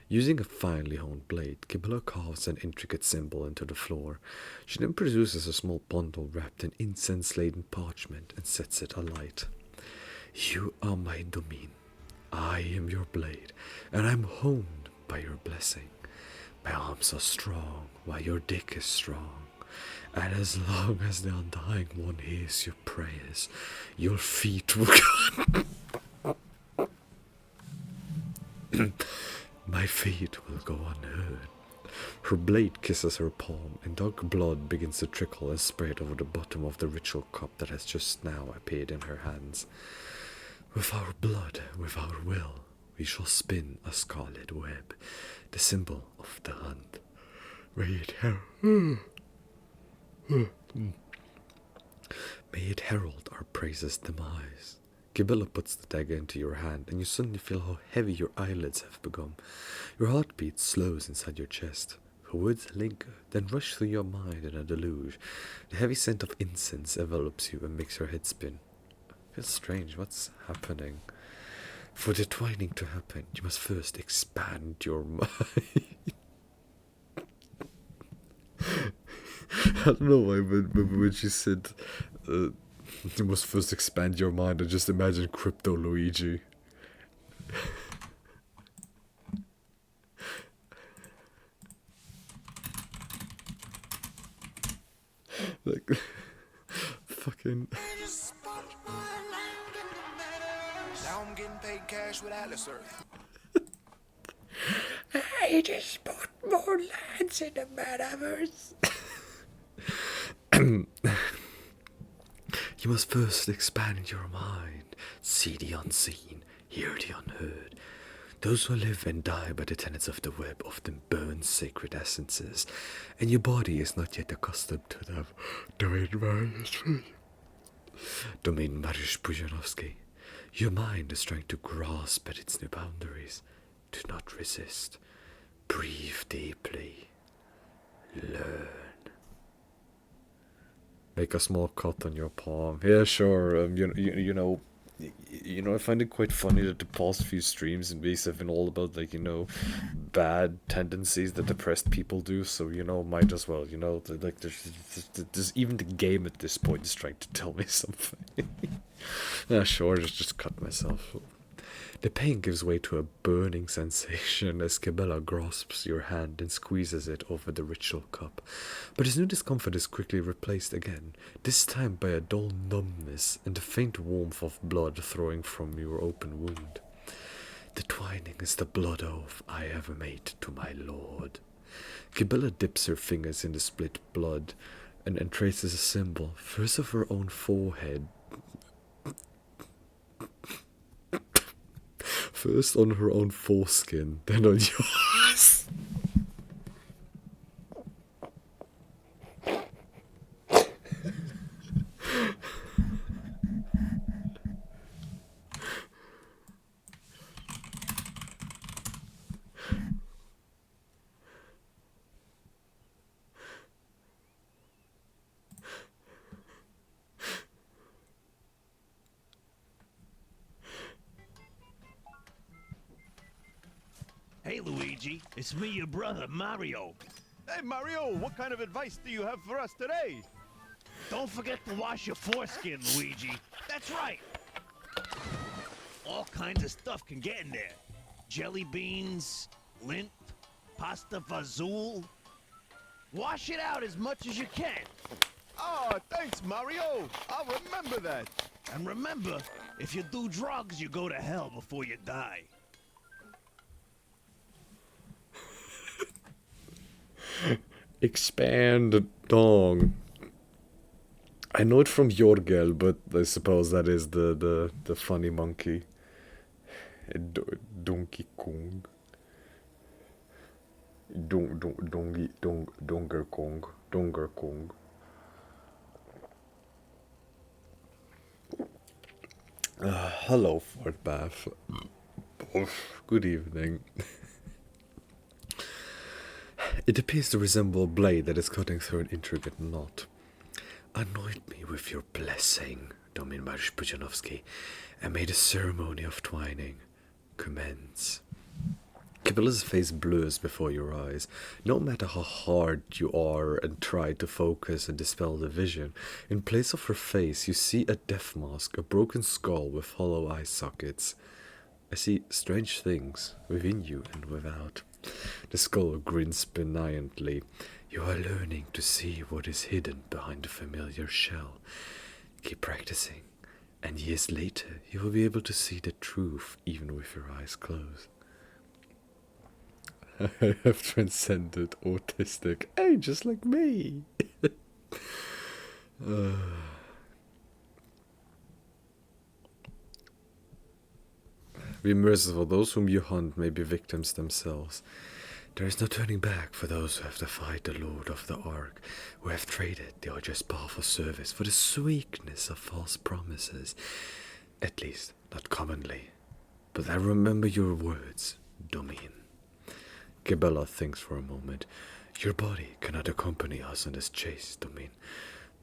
Speaker 7: Using a finely honed blade, Kibella carves an intricate symbol into the floor. She then produces a small bundle wrapped in incense-laden parchment and sets it alight.
Speaker 8: You are my Domin. I am your blade, and I'm honed by your blessing. My arms are strong, while your dick is strong. And as long as the Undying One hears your prayers, your feet will my feet will go unheard.
Speaker 7: Her blade kisses her palm, and dark blood begins to trickle and spread over the bottom of the ritual cup that has just now appeared in her hands.
Speaker 8: With our blood, with our will, we shall spin a scarlet web, the symbol of the hunt. May it herald our praise's demise.
Speaker 7: Kibella puts the dagger into your hand, and you suddenly feel how heavy your eyelids have become. Your heartbeat slows inside your chest. Her words linger, then rush through your mind in a deluge. The heavy scent of incense envelops you and makes your head spin. Feels strange. What's happening?
Speaker 8: For the twining to happen, you must first expand your mind.
Speaker 7: I don't know why, but when she said you must first expand your mind, I just imagine Crypto Luigi. Like, fucking.
Speaker 2: Now I'm getting paid cash with Atlas Earth.
Speaker 8: I just spot more lands in the metaverse. You must first expand your mind, see the unseen, hear the unheard. Those who live and die by the tenets of the web often burn sacred essences, and your body is not yet accustomed to them. Domain Mariusz Pujanovsky. Your mind is trying to grasp at its new boundaries. Do not resist. Breathe deeply. Learn.
Speaker 7: Make a small cut on your palm. Yeah, sure. You know, I find it quite funny that the past few streams and videos have been all about, like, bad tendencies that depressed people do. So, might as well, like, there's even the game at this point is trying to tell me something. Yeah, sure, just cut myself. The pain gives way to a burning sensation as Cabela grasps your hand and squeezes it over the ritual cup. But his new discomfort is quickly replaced again, this time by a dull numbness and the faint warmth of blood flowing from your open wound. The twining is the blood oath I ever made to my lord. Cabela dips her fingers in the split blood and traces a symbol, first of her own forehead, first on her own foreskin, then on yours.
Speaker 9: Hey, Luigi, it's me, your brother, Mario.
Speaker 4: Hey, Mario, what kind of advice do you have for us today?
Speaker 9: Don't forget to wash your foreskin, Luigi. That's right. All kinds of stuff can get in there. Jelly beans, lint, pasta fazool. Wash it out as much as you can.
Speaker 4: Ah, thanks, Mario. I'll remember that.
Speaker 9: And remember, if you do drugs, you go to hell before you die.
Speaker 7: Expand dong. I know it from Jorgel, but I suppose that is the funny monkey. Donkey Kong. Donger Kong. Hello, Fort Bath. Good evening. It appears to resemble a blade that is cutting through an intricate knot.
Speaker 8: Anoint me with your blessing, Domin Mariusz Pujanovsky, and may the ceremony of twining commence.
Speaker 7: Cabela's face blurs before your eyes. No matter how hard you are and try to focus and dispel the vision, in place of her face you see a death mask, a broken skull with hollow eye sockets. I see strange things within you and without. The skull grins benignantly.
Speaker 8: You are learning to see what is hidden behind the familiar shell. Keep practicing, and years later you will be able to see the truth even with your eyes closed.
Speaker 7: I have transcended autistic. Hey, just like me. Be merciful. Those whom you hunt may be victims themselves.
Speaker 8: There is no turning back for those who have defied the Lord of the Ark, who have traded the just powerful service for the sweetness of false promises. At least, not commonly. But I remember your words, Domin.
Speaker 7: Cabela thinks for a moment.
Speaker 8: Your body cannot accompany us on this chase, Domin,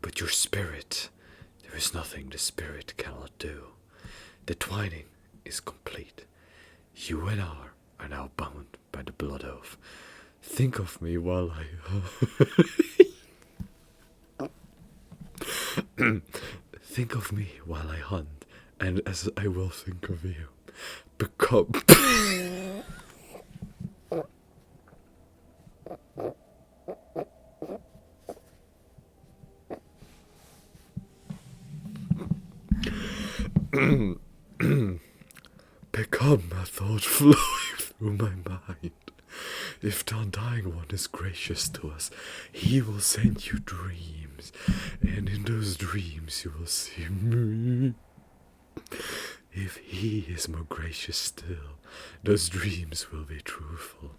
Speaker 8: but your spirit, there is nothing the spirit cannot do. The twining is complete. You and I are now bound by the blood oath.
Speaker 7: Think of me while I... Think of me while I hunt, and as I will think of you. Become... Become a thought flowing through my mind. If the Undying One is gracious to us, he will send you dreams, and in those dreams you will see me. If he is more gracious still, those dreams will be truthful.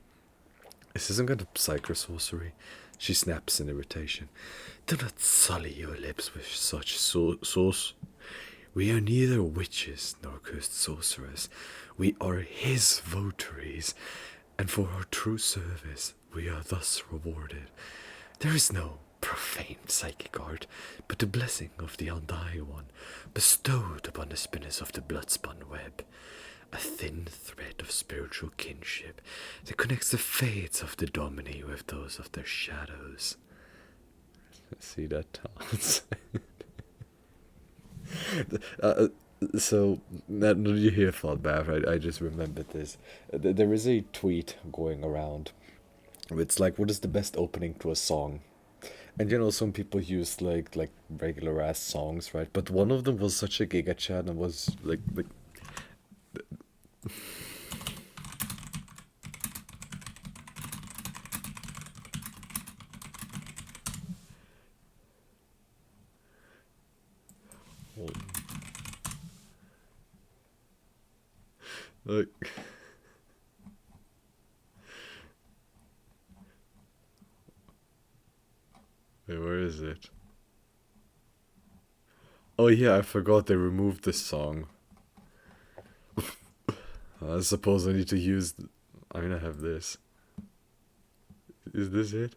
Speaker 7: Is this some kind of psycho-sorcery? She snaps in irritation. Do not sully your lips with such sauce. We are neither witches nor cursed sorcerers. We are his votaries, and for our true service we are thus rewarded. There is no profane psychic art, but the blessing of the Undying One, bestowed upon the spinners of the blood-spun web. A thin thread of spiritual kinship that connects the fates of the Domini with those of their shadows. See that? So, now you hear thought bath, right? I just remembered this. There is a tweet going around. It's like, what is the best opening to a song? And you know, some people use like regular ass songs, right? But one of them was such a giga chat and was like like wait, where is it? Oh yeah, I forgot they removed this song. I suppose I need to use... I'm gonna have this. Is this it?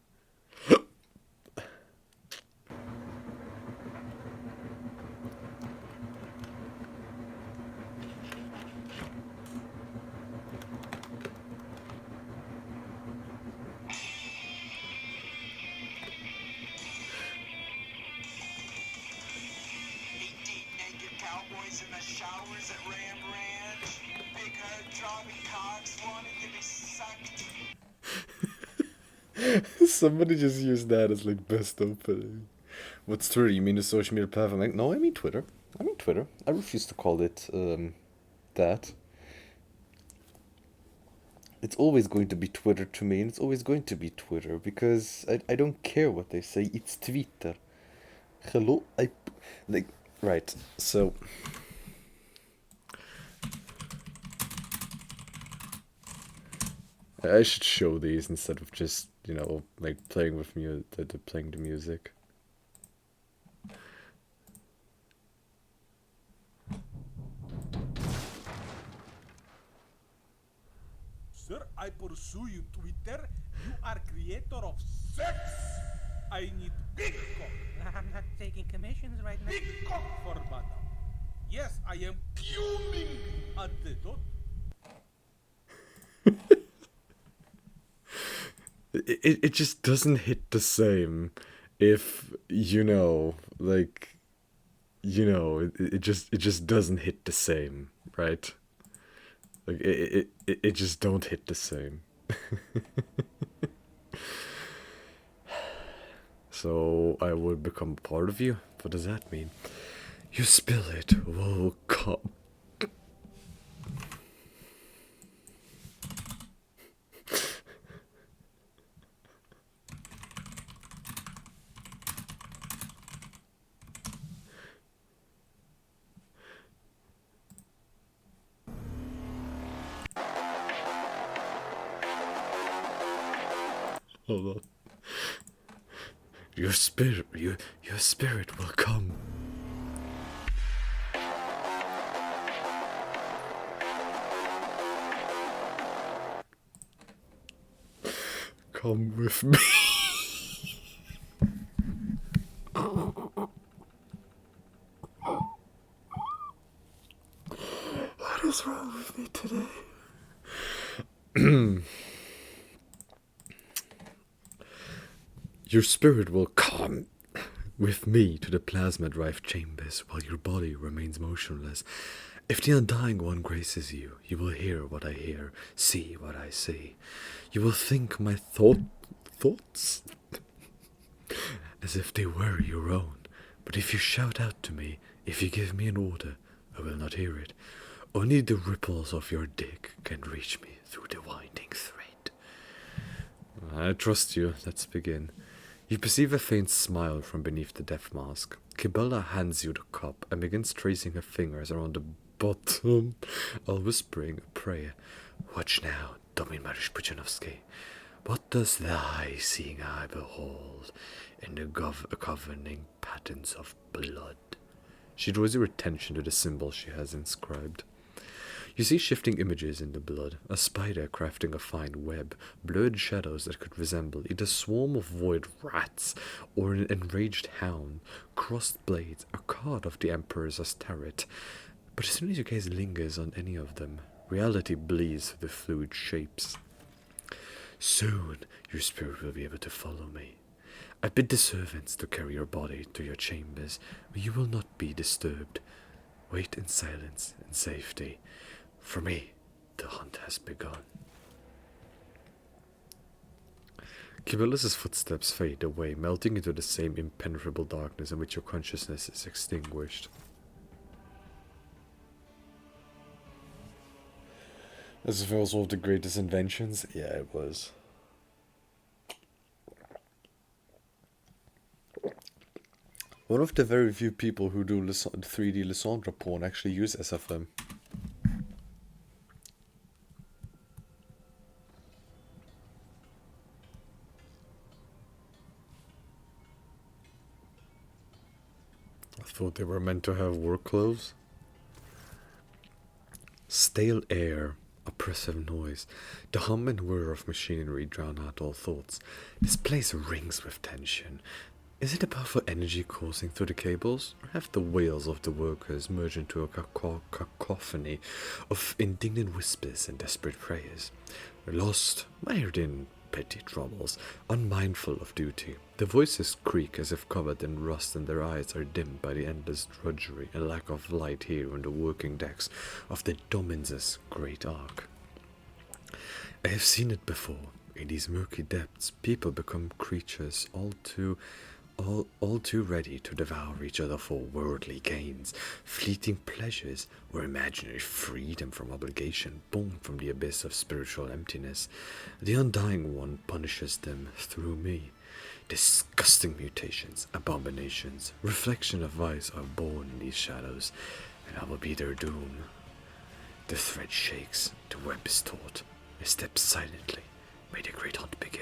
Speaker 2: Naked cowboys in the showers at Ram Ranch. Big herd dropping cocks wanting to be sucked.
Speaker 1: Somebody just used that as like best opening. What's Twitter? You mean the social media platform? Like, no, I mean Twitter. I mean Twitter. I refuse to call it that. It's always going to be Twitter to me, and it's always going to be Twitter because I don't care what they say. It's Twitter. Hello, right. So I should show these instead of just, you know, like playing with playing the music.
Speaker 2: Sir, I pursue you, Twitter. You are creator of sex. I need big cock.
Speaker 10: I'm not taking commissions right now.
Speaker 2: Big cock for madam. Yes, I am fuming at the thought.
Speaker 1: It just doesn't hit the same if, you know, like, you know, it just doesn't hit the same, right? Like it just don't hit the same. So I would become part of you? What does that mean? You spill it will come. Hold on. Your spirit will come. Come with me. What is wrong with me today? Your spirit will come with me to the plasma drive chambers while your body remains motionless. If the Undying One graces you, you will hear what I hear, see what I see. You will think my thoughts as if they were your own. But if you shout out to me, if you give me an order,
Speaker 7: I will not hear it. Only the ripples of your dick can reach me through the winding thread. I trust you. Let's begin. You perceive a faint smile from beneath the death mask. Kibella hands you the cup and begins tracing her fingers around the bottom, while whispering a prayer. Watch now, Domin Mariusz Pudzianowski. What does thy seeing eye behold in the governing patterns of blood? She draws your attention to the symbol she has inscribed. You see shifting images in the blood, a spider crafting a fine web, blurred shadows that could resemble either a swarm of void rats or an enraged hound, crossed blades, a card of the Emperor's Astarit. But as soon as your gaze lingers on any of them, reality bleeds through the fluid shapes. Soon your spirit will be able to follow me. I bid the servants to carry your body to your chambers, where you will not be disturbed. Wait in silence and safety. For me, the hunt has begun. Kibella's footsteps fade away, melting into the same impenetrable darkness in which your consciousness is extinguished.
Speaker 1: As if it was one of the greatest inventions? Yeah, it was. One of the very few people who do 3D Lysandra porn actually use SFM. I thought they were meant to have work clothes.
Speaker 7: Stale air, oppressive noise, the hum and whir of machinery drown out all thoughts. This place rings with tension. Is it the powerful energy coursing through the cables, or have the wails of the workers merged into a cacophony of indignant whispers and desperate prayers? Lost, mired in petty troubles, unmindful of duty, the voices creak as if covered in rust, and their eyes are dimmed by the endless drudgery and lack of light here on the working decks of the Dominus' great ark. I have seen it before. In these murky depths, people become creatures all too ready to devour each other for worldly gains, fleeting pleasures, or imaginary freedom from obligation born from the abyss of spiritual emptiness. The Undying One punishes them through me. Disgusting mutations, abominations, reflection of vice are born in these shadows, and I will be their doom. The thread shakes, the web is taut. I step silently. May the great hunt begin.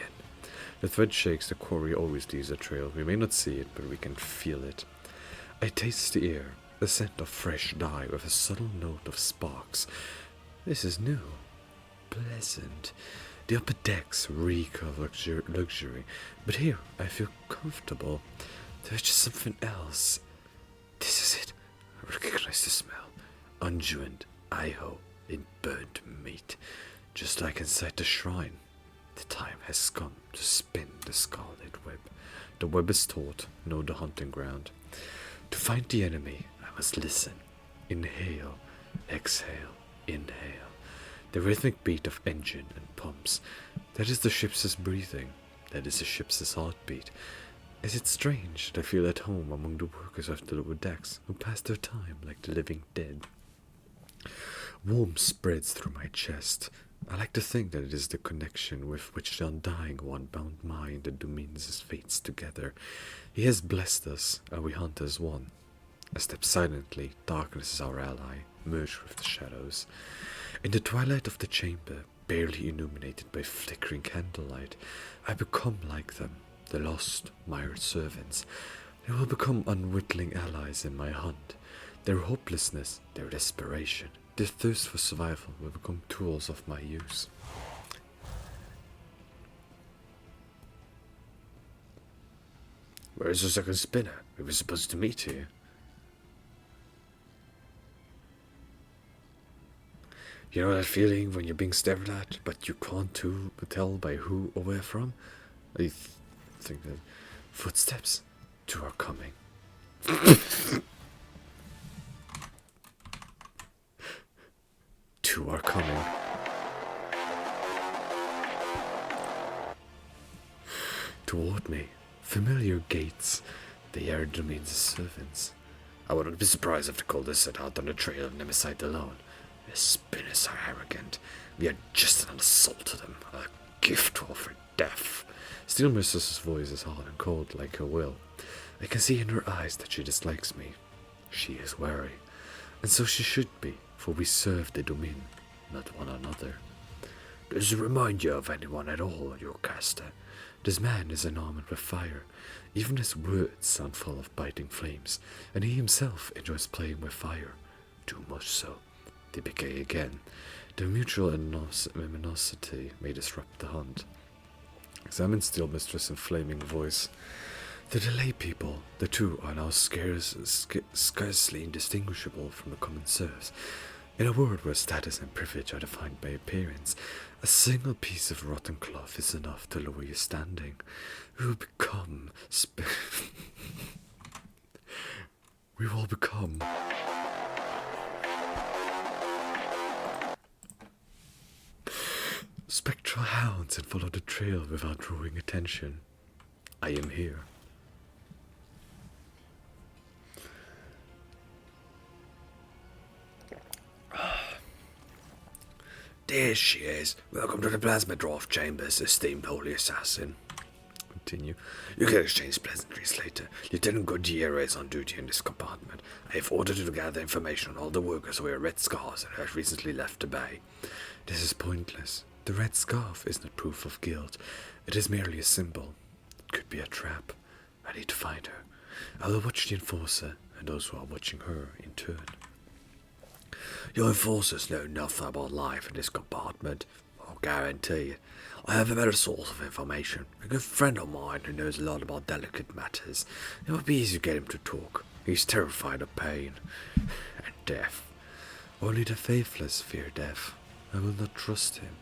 Speaker 7: The thread shakes, the quarry always leaves a trail. We may not see it, but we can feel it. I taste the air, the scent of fresh dye with a subtle note of sparks. This is new, pleasant. The upper decks reek of luxury, but here I feel comfortable. There's just something else. This is it. I recognize the smell. Unguent, iho, in burnt meat, just like inside the shrine. The time has come to spin the scarlet web. The web is taut, know the hunting ground. To find the enemy, I must listen. Inhale, exhale, inhale. The rhythmic beat of engine and pumps. That is the ship's breathing. That is the ship's heartbeat. Is it strange that I feel at home among the workers of the lower decks, who pass their time like the living dead? Warmth spreads through my chest. I like to think that it is the connection with which the Undying One bound mine and Dominus' fates together. He has blessed us, and we hunt as one. I step silently, darkness is our ally, merged with the shadows. In the twilight of the chamber, barely illuminated by flickering candlelight, I become like them, the lost, mired servants. They will become unwilling allies in my hunt. Their hopelessness, their desperation, their thirst for survival will become tools of my use.
Speaker 8: Where is the second spinner? We were supposed to meet here. You know that feeling when you're being stared at, but you can't tell by who or where from? I think that footsteps, two are coming. Two are coming. Toward me, familiar gates. They are Dominus' servants. I wouldn't be surprised if the cultists set out on the trail of Nemesis alone. The spinners are arrogant. We are just an assault to them, a gift to offer death. Steel Mistress's voice is hard and cold like her will. I can see in her eyes that she dislikes me. She is wary, and so she should be, for we serve the Domin, not one another. Does it remind you of anyone at all, your caster? This man is enamored with fire. Even his words sound full of biting flames, and he himself enjoys playing with fire. Too much so. They decay again. The mutual animosity may disrupt the hunt. Examine Steel Mistress in flaming voice. The delay people, the two are now scarcely indistinguishable from the common serfs. In a world where status and privilege are defined by appearance, a single piece of rotten cloth is enough to lower your standing. We will become we will become spectral hounds and follow the trail without drawing attention. I am here. There she is. Welcome to the Plasma Dwarf Chambers, esteemed holy assassin. Continue. You can exchange pleasantries later. Lieutenant Godiera is on duty in this compartment. I have ordered you to gather information on all the workers who wear red scarves and have recently left the bay. This is pointless. The red scarf is not proof of guilt. It is merely a symbol. It could be a trap. I need to find her. I will watch the enforcer and those who are watching her in turn. Your enforcers know nothing about life in this compartment. I'll guarantee it. I have a better source of information. A good friend of mine who knows a lot about delicate matters. It would be easy to get him to talk. He's terrified of pain and death. Only the faithless fear death. I will not trust him.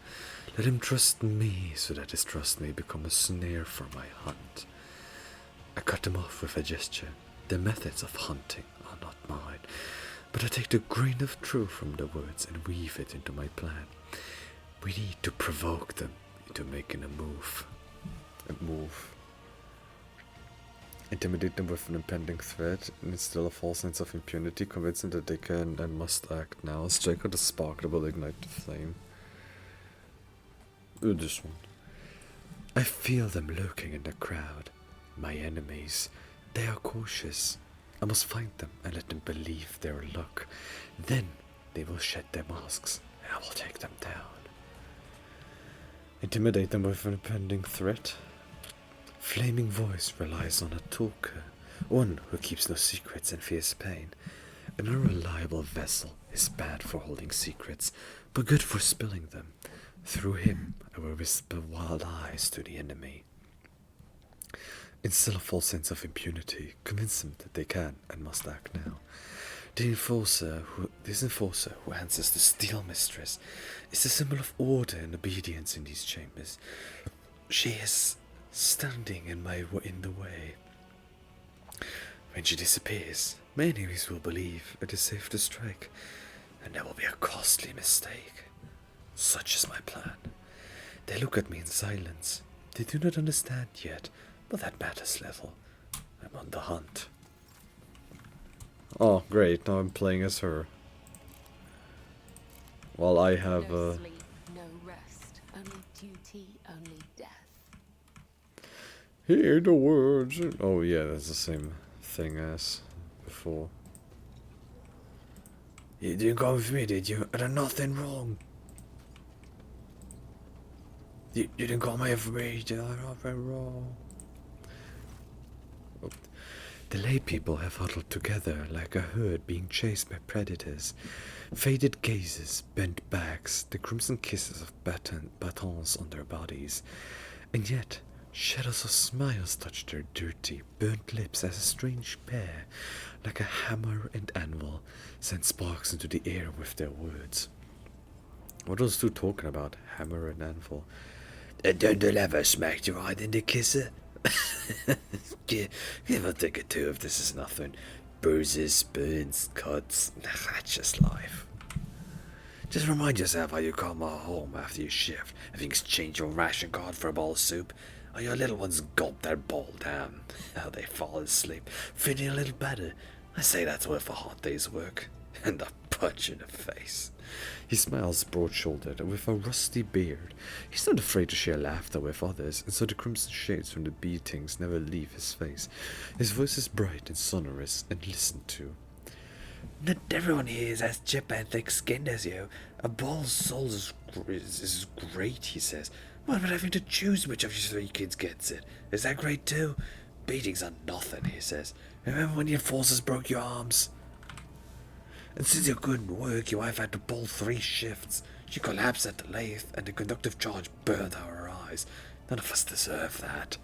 Speaker 8: Let him trust me, so that his trust may become a snare for my hunt. I cut him off with a gesture. The methods of hunting are not mine, but I take the grain of truth from the words and weave it into my plan. We need to provoke them into making a move. Intimidate them with an impending threat and instill a false sense of impunity, convince them that they can and must act now. Strike out a spark that will ignite the flame. This one. I feel them lurking in the crowd. My enemies. They are cautious. I must find them and let them believe their luck. Then they will shed their masks and I will take them down. Intimidate them with an impending threat. Flaming voice relies on a talker, one who keeps no secrets and fears pain. An unreliable vessel is bad for holding secrets, but good for spilling them. Through him I will whisper wild lies to the enemy. Instill a false sense of impunity, convince them that they can and must act now. This enforcer who answers the Steel Mistress is the symbol of order and obedience in these chambers. She is standing in the way. When she disappears, my enemies will believe it is safe to strike, and there will be a costly mistake. Such is my plan. They look at me in silence. They do not understand yet, but that matters little. I'm on the hunt. Oh, great, now I'm playing as her. Well, I have
Speaker 6: No sleep, no rest, only duty, only death.
Speaker 7: Hear the words. Oh yeah, that's the same thing as before.
Speaker 8: You didn't come with me, did you? I did nothing wrong. You didn't come here for me, did I? Nothing wrong.
Speaker 7: The lay people have huddled together like a herd being chased by predators. Faded gazes, bent backs, the crimson kisses of batons on their bodies. And yet, shadows of smiles touch their dirty, burnt lips as a strange pair, like a hammer and anvil, send sparks into the air with their words. What are those two talking about? Hammer and anvil?
Speaker 8: Don't the leather smack you right in the kisser? Give a thing or two if this is nothing. Bruises, burns, cuts, that's just life. Just remind yourself how you come home after your shift, having exchanged your ration card for a bowl of soup, or your little ones gulp their bowl down. How they fall asleep, feeling a little better. I say that's worth a hard day's work. And a punch in the face.
Speaker 7: He smiles broad-shouldered and with a rusty beard. He's not afraid to share laughter with others, and so the crimson shades from the beatings never leave his face. His voice is bright and sonorous and listened to.
Speaker 8: Not everyone here is as chip and thick-skinned as you. A bald soul is great, he says. What about having to choose which of your 3 kids gets it? Is that great too? Beatings are nothing, he says. Remember when your forces broke your arms? And since you couldn't work, your wife had to pull 3 shifts. She collapsed at the lathe, and the conductive charge burned out her eyes. None of us deserve that.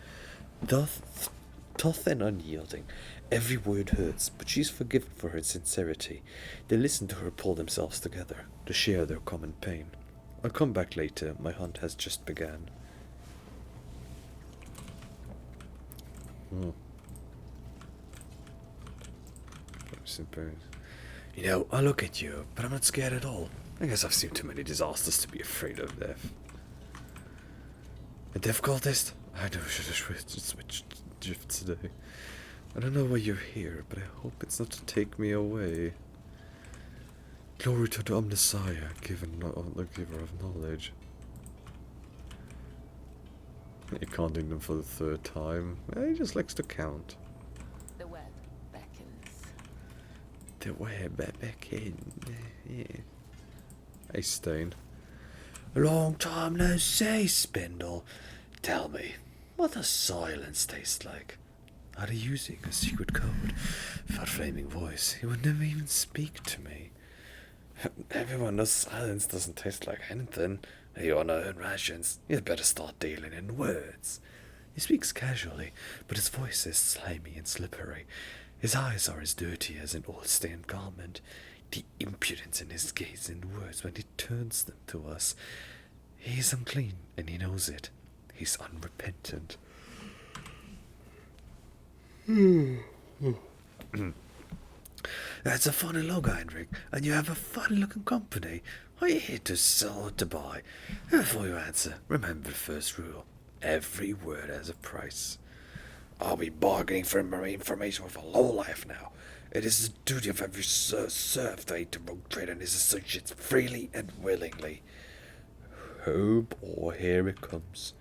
Speaker 7: Tough and unyielding, every word hurts, but she's forgiven for her sincerity. They listen to her pull themselves together, to share their common pain. I'll come back later, my hunt has just begun.
Speaker 8: You know, I look at you, but I'm not scared at all. I guess I've seen too many disasters to be afraid of death. A death cultist? I know I should have switched shifts today. I don't know why you're here, but I hope it's not to take me away. Glory to the Omnissiah, the giver of knowledge. You're counting them for the 3rd time. He just likes to count.
Speaker 6: The web beckons.
Speaker 7: The web beckons. Yeah. Hey, Stain.
Speaker 8: A long time no see, Spindle. Tell me, what does silence taste like?
Speaker 7: Are they using a secret code? Without flaming voice, he would never even speak to me.
Speaker 8: Everyone knows silence doesn't taste like anything. You on earn rations. You'd better start dealing in words.
Speaker 7: He speaks casually, but his voice is slimy and slippery. His eyes are as dirty as an old stained garment. The impudence in his gaze and words when he turns them to us. He is unclean, and he knows it. He's unrepentant.
Speaker 8: That's a funny logo, Heinrich, and you have a funny-looking company. Are you here to sell or to buy? And before you answer, remember the first rule. Every word has a price. I'll be bargaining for information with a lowlife now. It is the duty of every serf to aid the rogue trader and his associates freely and willingly.
Speaker 7: Oh boy, here it comes.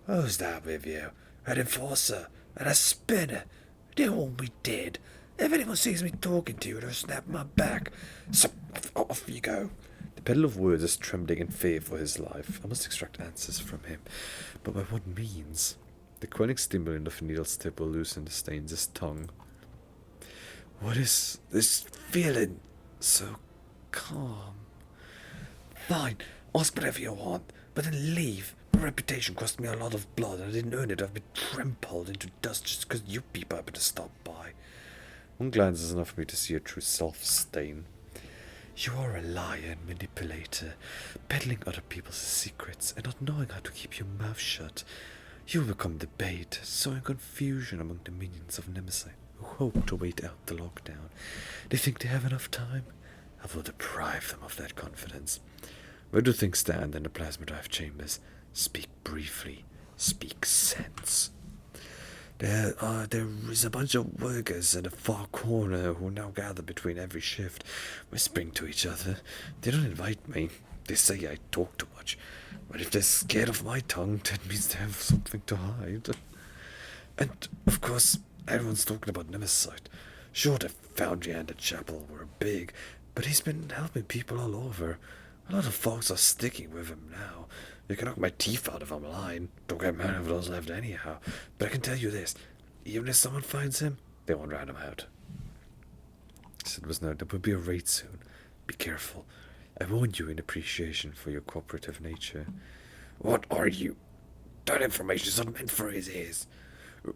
Speaker 8: Who's that with you? An enforcer and a spinner. They won't be dead. If anyone sees me talking to you, they'll snap my back. So off you go.
Speaker 7: The peddle of words is trembling in fear for his life. I must extract answers from him. But by what means? The quelling stimulant of needle's tip will loosen the Stains' tongue.
Speaker 8: What is this feeling so calm? Fine, ask whatever you want, but then leave. My reputation cost me a lot of blood, and I didn't earn it. I've been trampled into dust just because you people happened to stop by.
Speaker 7: One glance is enough for me to see your true self, Stain. You are a liar and manipulator, peddling other people's secrets and not knowing how to keep your mouth shut. You will become the bait, sowing confusion among the minions of Nemesis who hope to wait out the lockdown. They think they have enough time? I will deprive them of that confidence. Where do things stand in the plasma drive chambers? Speak briefly. Speak sense.
Speaker 8: There is a bunch of workers in the far corner who now gather between every shift, whispering to each other. They don't invite me. They say I talk too much. But if they're scared of my tongue, that means they have something to hide. And, of course, everyone's talking about Nemesis. Sure, the foundry and the chapel were big, but he's been helping people all over. A lot of folks are sticking with him now. You can knock my teeth out if I'm lying. Don't get mad if those left anyhow. But I can tell you this. Even if someone finds him, they won't rat him out.
Speaker 7: Said was no, there will be a raid soon. Be careful. I warned you in appreciation for your cooperative nature.
Speaker 8: What are you? That information is not meant for his ears.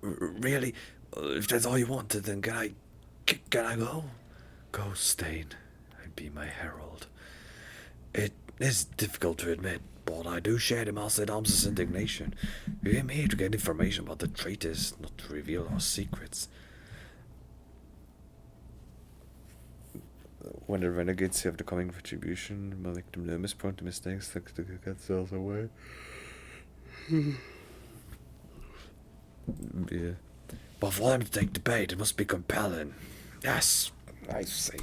Speaker 8: Really? If that's all you wanted, then can I go?
Speaker 7: Go, Stain, and be my herald.
Speaker 8: It is difficult to admit, but I do share the Master Adams' indignation. We came here to get information about the traitors, not to reveal our secrets.
Speaker 7: When the renegades have the coming retribution, make them nervous, prone to mistakes, like to get themselves away.
Speaker 8: Yeah. But for them to take the bait, it must be compelling. Yes, I see.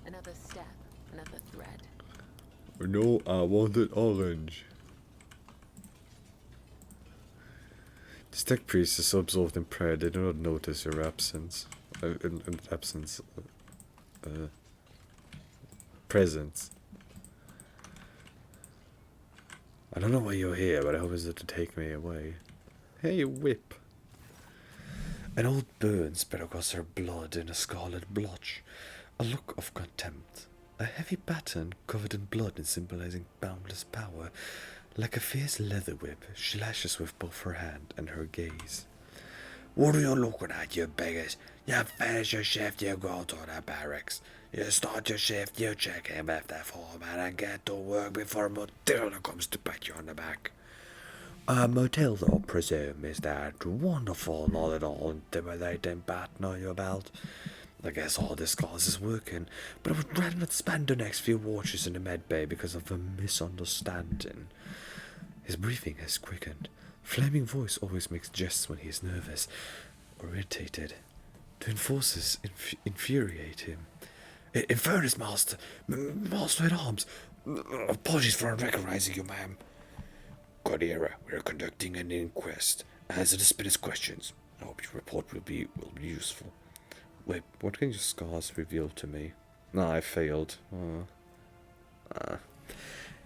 Speaker 6: Another step, another thread.
Speaker 7: No, I wanted orange. The tech priest is so absorbed in prayer they do not notice your absence. Presence. I don't know why you're here, but I hope it's not to take me away. Hey, whip. An old burn spread across her blood in a scarlet blotch, a look of contempt. A heavy pattern covered in blood and symbolizing boundless power. Like a fierce leather whip, she lashes with both her hand and her gaze.
Speaker 8: What are you looking at, you beggars? You finish your shift, you go to the barracks. You start your shift, you check him if they're foreman and get to work before Matilda comes to pat you on the back. Matilda, I presume, is that wonderful, not at all intimidating pattern on your belt. I guess all this cause is working, but I would rather not spend the next few watches in the med bay because of a misunderstanding. His breathing has quickened. Flaming voice always makes jests when he is nervous or irritated. The enforcers infuriate him. In fairness, Master, Master at Arms, apologies for unrecognizing you, ma'am. Cordera, we are conducting an inquest. Answer the spirit's questions. I hope your report will be useful.
Speaker 7: Wait, what can your scars reveal to me? No, I failed.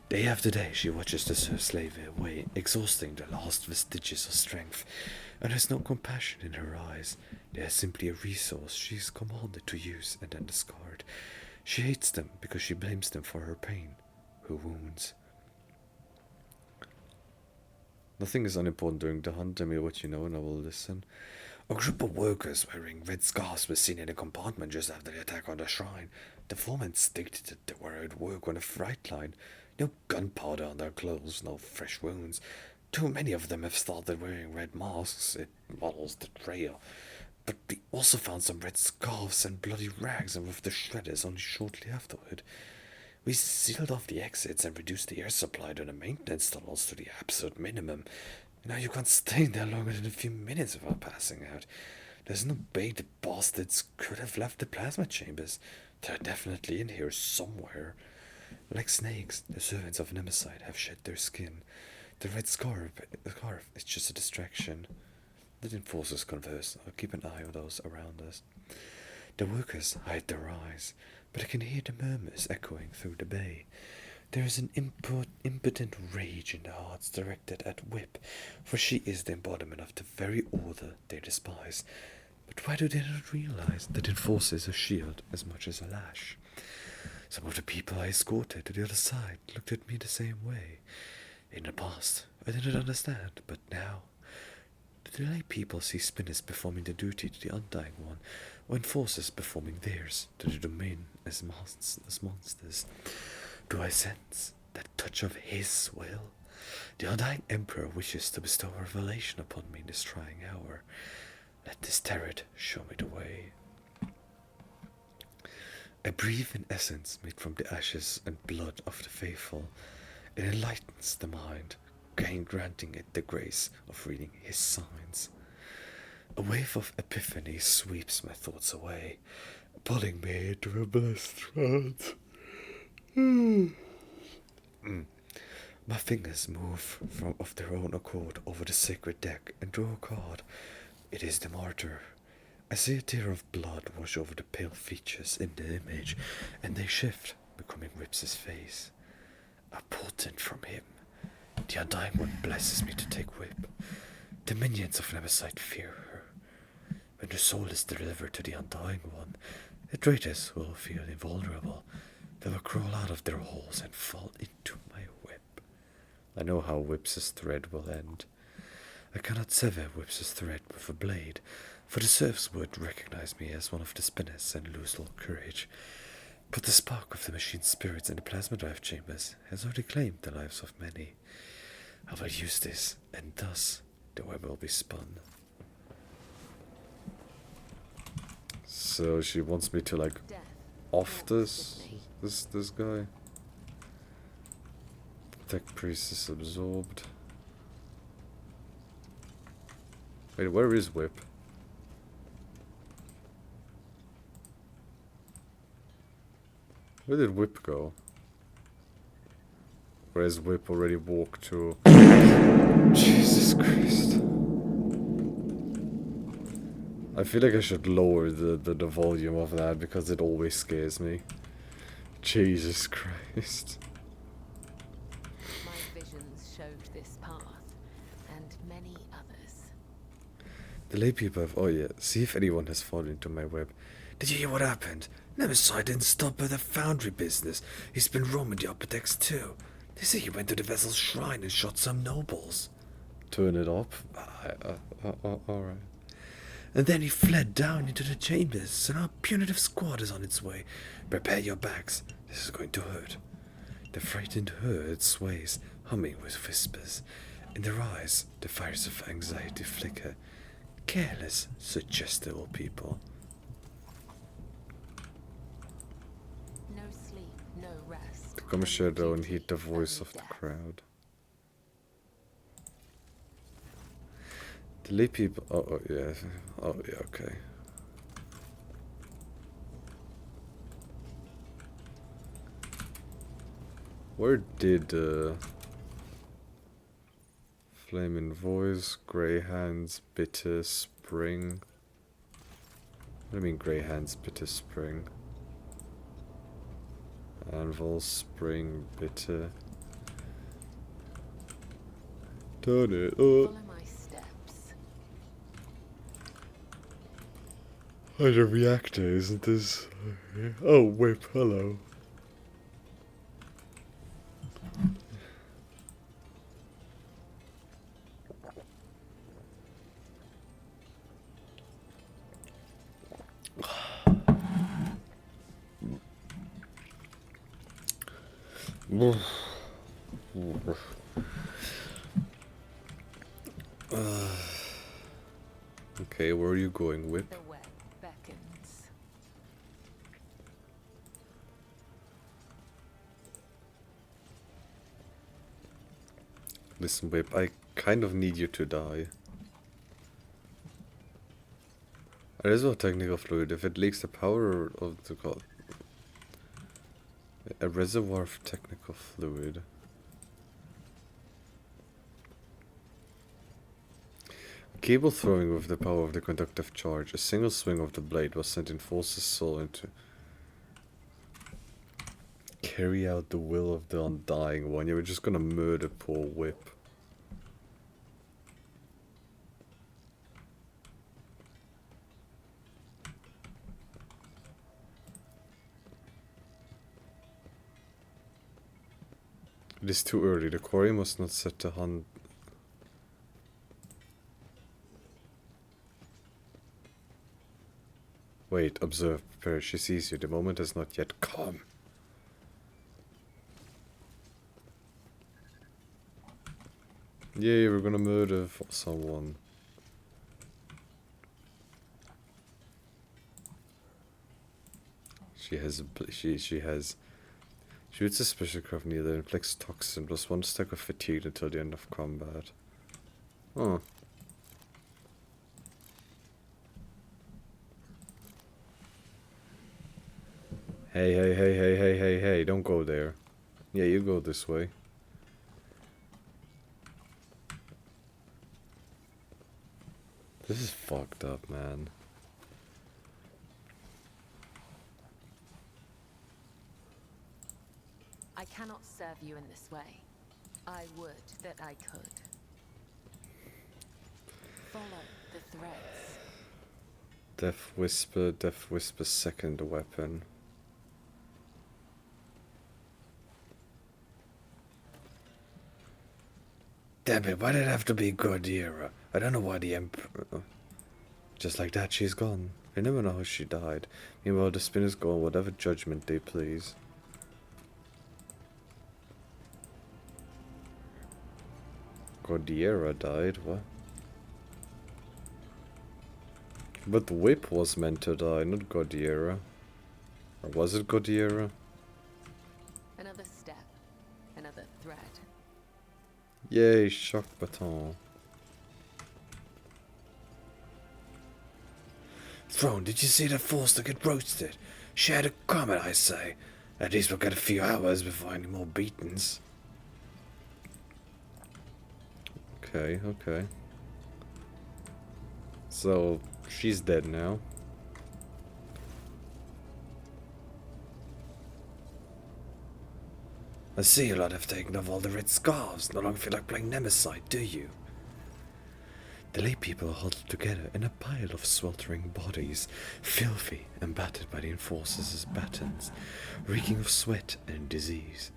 Speaker 8: Day after day, she watches the slave away, exhausting the last vestiges of strength, and has no compassion in her eyes. They are simply a resource she is commanded to use and then discard. She hates them because she blames them for her pain, her wounds.
Speaker 7: Nothing is unimportant during the hunt. Tell me what you know and I will listen.
Speaker 8: A group of workers wearing red scarves was seen in a compartment just after the attack on the shrine. The foreman stated that they were at work on a freight line. No gunpowder on their clothes, no fresh wounds. Too many of them have started wearing red masks. It models the trail. But we also found some red scarves and bloody rags and with the shredders only shortly afterward. We sealed off the exits and reduced the air supply to the maintenance tunnels to the absolute minimum. Now you can't stay in there longer than a few minutes without passing out. There's no way the bastards could have left the plasma chambers. They're definitely in here somewhere. Like snakes, the servants of Nemesis have shed their skin. The red scarf is just a distraction. Let enforcers converse. I'll keep an eye on those around us. The workers hide their eyes, but I can hear the murmurs echoing through the bay. There is an impotent rage in the hearts directed at Whip, for she is the embodiment of the very order they despise. But why do they not realize that enforcers a shield as much as a lash? Some of the people I escorted to the other side looked at me the same way. In the past, I did not understand, but now, do the lay people see spinners performing their duty to the Undying One, or enforcers performing theirs to the domain as monsters? Do I sense that touch of his will? The Undying Emperor wishes to bestow a revelation upon me in this trying hour. Let this tarot show me the way. I breathe an essence made from the ashes and blood of the faithful. It enlightens the mind, granting it the grace of reading his signs. A wave of epiphany sweeps my thoughts away, pulling me into a blessed trance. My fingers move of their own accord over the sacred deck and draw a card. It is the martyr. I see a tear of blood wash over the pale features in the image, and they shift, becoming Rips's face. A portent from him. The Undying One blesses me to take Whip. The minions of Nemesis fear her. When the soul is delivered to the Undying One, the traitors will feel invulnerable. They will crawl out of their holes and fall into my whip.
Speaker 7: I know how Whip's thread will end.
Speaker 8: I cannot sever Whip's thread with a blade, for the serfs would recognize me as one of the spinners and lose all courage. But the spark of the machine spirits in the plasma drive chambers has already claimed the lives of many. I will use this, and thus the web will be spun.
Speaker 7: So she wants me to like off this guy. Tech priest is absorbed. Wait, where is Whip? Where did Whip go? Or has Whip already walked to... Jesus Christ. I feel like I should lower the volume of that because it always scares me. Jesus Christ.
Speaker 6: My visions showed this path, and many others.
Speaker 7: The lay people have... Oh yeah, see if anyone has fallen into my web.
Speaker 8: Did you hear what happened? Nemesis didn't stop at the foundry business. He's been roaming the upper decks too. They say he went to the vessel's shrine and shot some nobles.
Speaker 7: Turn it up. Alright.
Speaker 8: And then he fled down into the chambers, so now a punitive squad is on its way. Prepare your backs. This is going to hurt.
Speaker 7: The frightened herd sways, humming with whispers. In their eyes, the fires of anxiety flicker. Careless, suggestible people.
Speaker 6: No sleep, no rest.
Speaker 7: To come shadow and heed the voice of the crowd. The lay people... Oh yeah. Oh yeah, okay. Where did... Flaming Voice, Grey Hands, Bitter Spring... What do you mean Grey Hands, Bitter Spring? Anvil, Spring, Bitter... Turn it up!
Speaker 6: Follow my steps.
Speaker 7: There's a reactor, isn't this? Oh, Whip, hello. Okay, where are you going, Whip?
Speaker 6: The web beckons.
Speaker 7: Listen, Whip, I kind of need you to die. A reservoir of technical fluid. If it leaks the power of the god. A reservoir of technical fluid. A cable throwing with the power of the conductive charge. A single swing of the blade was sent in Force's soul into... Carry out the will of the undying one. Yeah, we're just gonna murder poor Whip. It is too early. The quarry must not set the hunt. Wait, observe, prepare. She sees you. The moment has not yet come. Yay, we're gonna murder someone. She has shoots a special craft needle, inflicts toxin plus 1 stack of fatigue until the end of combat. Oh. Hey, don't go there. Yeah, you go this way. This is fucked up, man.
Speaker 6: I cannot serve you in this way. I would that I could. Follow the threads.
Speaker 7: Death Whisper second weapon.
Speaker 8: Damn it, why did it have to be Gordiera? I don't know why the Emperor...
Speaker 7: Just like that, she's gone. I never know how she died. Meanwhile, the spinners go on whatever judgment they please. Gordiera died, what? But Whip was meant to die, not Gordiera. Or was it Gordiera?
Speaker 6: Another step, another thread.
Speaker 7: Yay, shock baton.
Speaker 8: Throne, did you see that Forster get roasted? Share the comment, I say. At least we'll get a few hours before any more beatings.
Speaker 7: Okay, okay. So, she's dead now.
Speaker 8: I see you lot have taken off all the red scarves. No longer feel like playing Nemesis, do you?
Speaker 7: The lay people are huddled together in a pile of sweltering bodies, filthy and battered by the enforcers' batons, reeking of sweat and disease.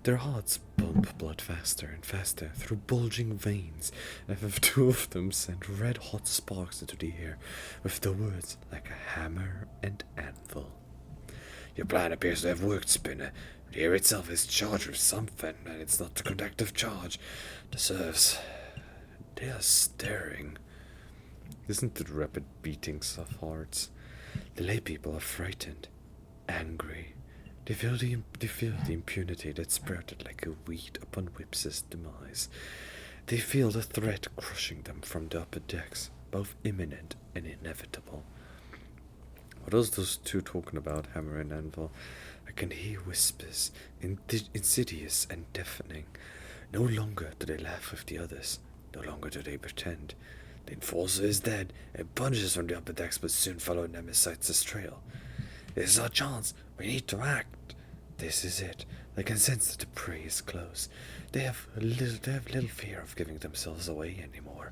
Speaker 7: Their hearts pump blood faster and faster through bulging veins, and two of them send red-hot sparks into the air, with the words like a hammer and anvil.
Speaker 8: Your plan appears to have worked, Spinner. The air itself is charged with something, and it's not the conductive charge. The serfs, they are stirring.
Speaker 7: Listen to the rapid beatings of hearts. The lay people are frightened, angry. They feel the impunity that sprouted like a weed upon Whips's demise. They feel the threat crushing them from the upper decks, both imminent and inevitable. What are those two talking about, hammer and anvil? I can hear whispers, insidious and deafening. No longer do they laugh with the others. No longer do they pretend. The enforcer is dead, and punches from the upper decks will soon follow Nemesis' trail. This is our chance. We need to act. This is it. They can sense that the prey is close. They have little fear of giving themselves away anymore.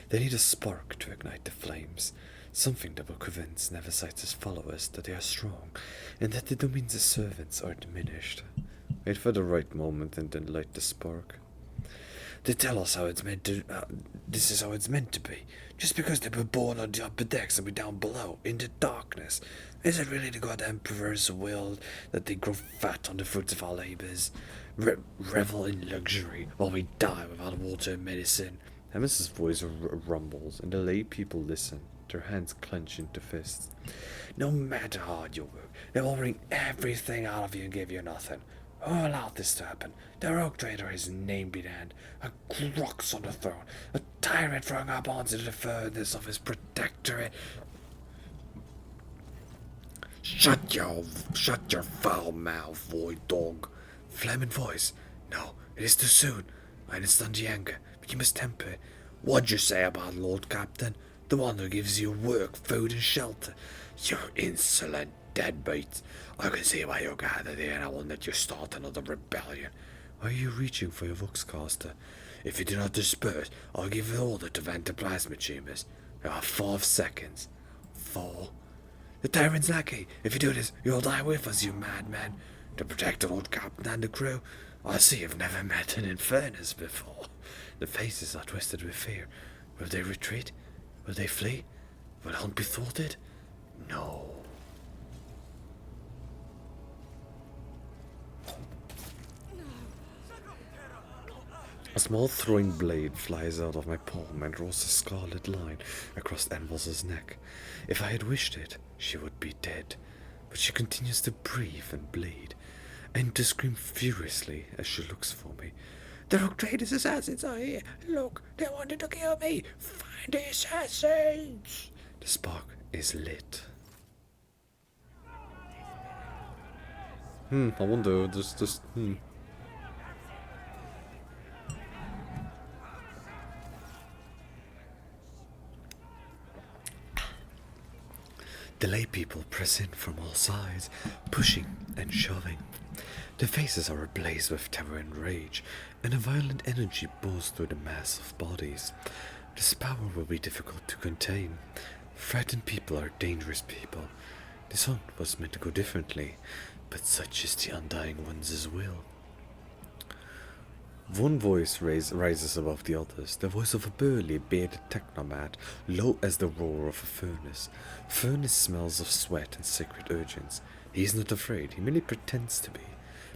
Speaker 7: They need a spark to ignite the flames. Something that will convince Nemesis' followers that they are strong, and that the Domin's servants are diminished. Wait for the right moment and then light the spark.
Speaker 8: They tell us how it's meant to. This is how it's meant to be. Just because they were born on the upper decks and we down below, in the darkness. Is it really the God Emperor's will that they grow fat on the fruits of our labors? Revel in luxury while we die without water and medicine?
Speaker 7: Hermes' voice rumbles, and the lay people listen, their hands clench into fists.
Speaker 8: No matter how hard you work, they will wring everything out of you and give you nothing. Who allowed this to happen? The rogue trader, his name be damned. A crux on the throne. A tyrant throwing our bonds into the furnace of his protectorate. Shut your foul mouth, void dog. Flaming voice. No, it is too soon. I understand the anger, but you must temper it. What'd you say about Lord Captain? The one who gives you work, food, and shelter. You insolent deadbeat. I can see why you're gathered here, and I will let you start another rebellion.
Speaker 7: Why are you reaching for your Voxcaster?
Speaker 8: If you do not disperse, I'll give the order to vent the plasma chambers. There are 5 seconds. 4. The tyrant's lackey. If you do this, you'll die with us, you madman. To protect the Lord Captain and the crew. I see you've never met an infernus before. The faces are twisted with fear. Will they retreat? Will they flee? Will hunt be thwarted? No.
Speaker 7: A small throwing blade flies out of my palm and draws a scarlet line across Anvil's neck. If I had wished it, she would be dead, but she continues to breathe and bleed, and to scream furiously as she looks for me.
Speaker 8: The rogue traders' assassins are here. Look, they wanted to kill me. Find the assassins.
Speaker 7: The spark is lit. I wonder, just. The lay people press in from all sides, pushing and shoving. Their faces are ablaze with terror and rage, and a violent energy pours through the mass of bodies. This power will be difficult to contain. Frightened people are dangerous people. This hunt was meant to go differently, but such is the Undying One's will. One voice rises above the others, the voice of a burly, bearded technomat, low as the roar of a furnace. Furnace smells of sweat and sacred urgings. He is not afraid, he merely pretends to be.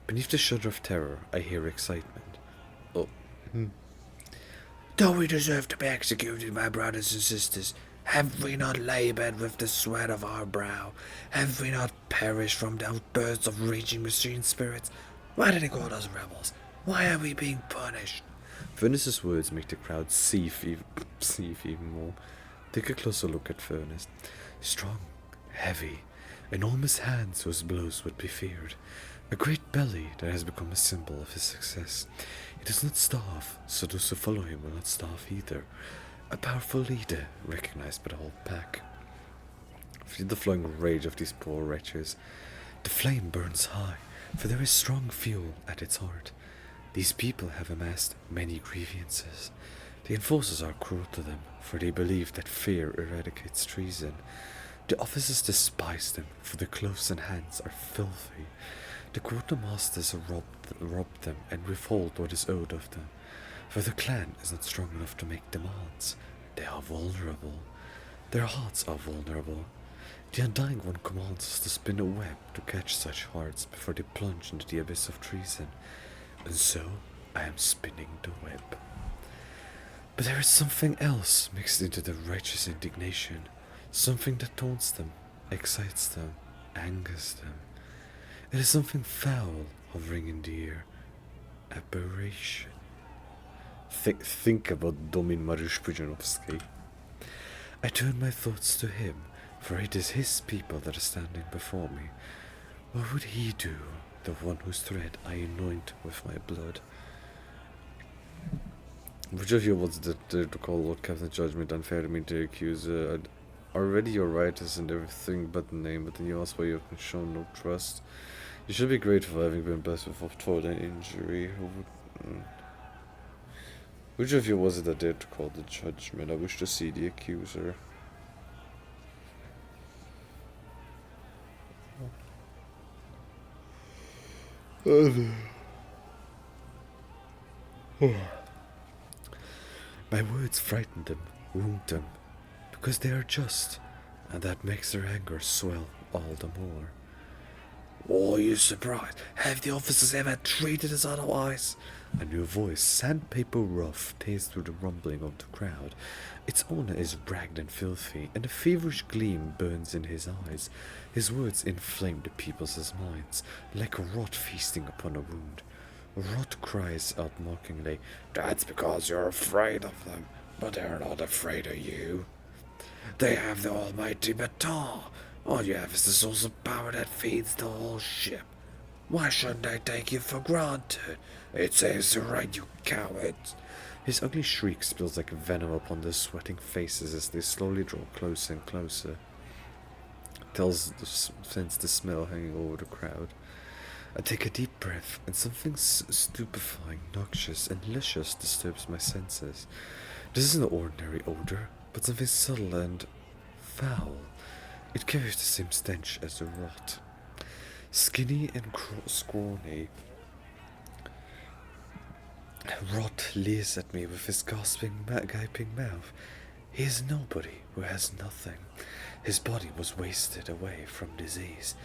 Speaker 7: Beneath the shudder of terror, I hear excitement.
Speaker 8: Don't we deserve to be executed, my brothers and sisters? Have we not labored with the sweat of our brow? Have we not perished from the outbursts of raging machine spirits? Why did they call us rebels? Why are we being punished?
Speaker 7: Furnace's words make the crowd seethe even more. Take a closer look at Furnace. Strong, heavy, enormous hands whose blows would be feared. A great belly that has become a symbol of his success. He does not starve, so those who follow him will not starve either. A powerful leader, recognized by the whole pack. Feel the flowing rage of these poor wretches. The flame burns high, for there is strong fuel at its heart. These people have amassed many grievances. The enforcers are cruel to them, for they believe that fear eradicates treason. The officers despise them, for their clothes and hands are filthy. The quartermasters rob them and withhold what is owed of them, for the clan is not strong enough to make demands. They are vulnerable. Their hearts are vulnerable. The Undying One commands us to spin a web to catch such hearts before they plunge into the abyss of treason. And so, I am spinning the web. But there is something else mixed into the righteous indignation. Something that taunts them, excites them, angers them. It is something foul hovering in the air. Aberration. Think about Domin Morepierogivanya. I turn my thoughts to him, for it is his people that are standing before me. What would he do, the one whose thread I anoint with my blood? Which of you was that to call Lord Captain Judgment unfair to me to accuse? Already your righteous and everything but the name, but then you ask why you have shown no trust. You should be grateful for having been blessed with both toil and injury. Which of you was it that dared to call the judgment? I wish to see the accuser. My words frighten them, wound them, because they are just, and that makes their anger swell all the more.
Speaker 8: Oh, are you surprised? Have the officers ever treated us otherwise?
Speaker 7: A new voice, sandpaper rough, tears through the rumbling of the crowd. Its owner is ragged and filthy, and a feverish gleam burns in his eyes. His words inflame the people's minds, like a rot feasting upon a wound. Rot cries out mockingly,
Speaker 8: That's because you're afraid of them, but they're not afraid of you. They have the almighty baton. All you have is the source of power that feeds the whole ship. Why shouldn't I take you for granted? It saves you right, you cowards.
Speaker 7: His ugly shriek spills like venom upon their sweating faces as they slowly draw closer and closer. Sense the smell hanging over the crowd. I take a deep breath, and something stupefying, noxious, and luscious disturbs my senses. This isn't an ordinary odor, but something subtle and foul. It carries the same stench as the rot. Skinny and scrawny, Rot leers at me with his gaping mouth. He is nobody who has nothing. His body was wasted away from disease.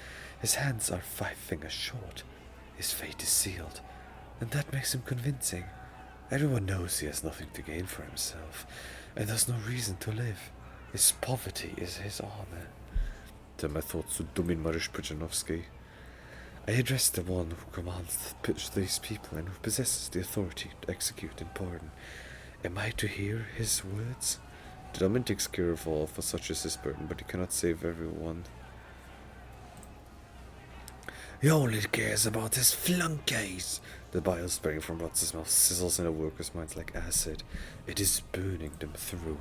Speaker 7: His hands are 5 fingers short. His fate is sealed, and that makes him convincing. Everyone knows he has nothing to gain for himself, and there's no reason to live. His poverty is his armor. Turn my thoughts to Domin Morepierogivanya. I address the one who commands these people and who possesses the authority to execute and pardon. Am I to hear his words? The Domin takes care of all, for such is his burden, but he cannot save everyone.
Speaker 8: He only cares about his flunkies.
Speaker 7: The bile spraying from Rotz's mouth sizzles in the workers' minds like acid. It is burning them through.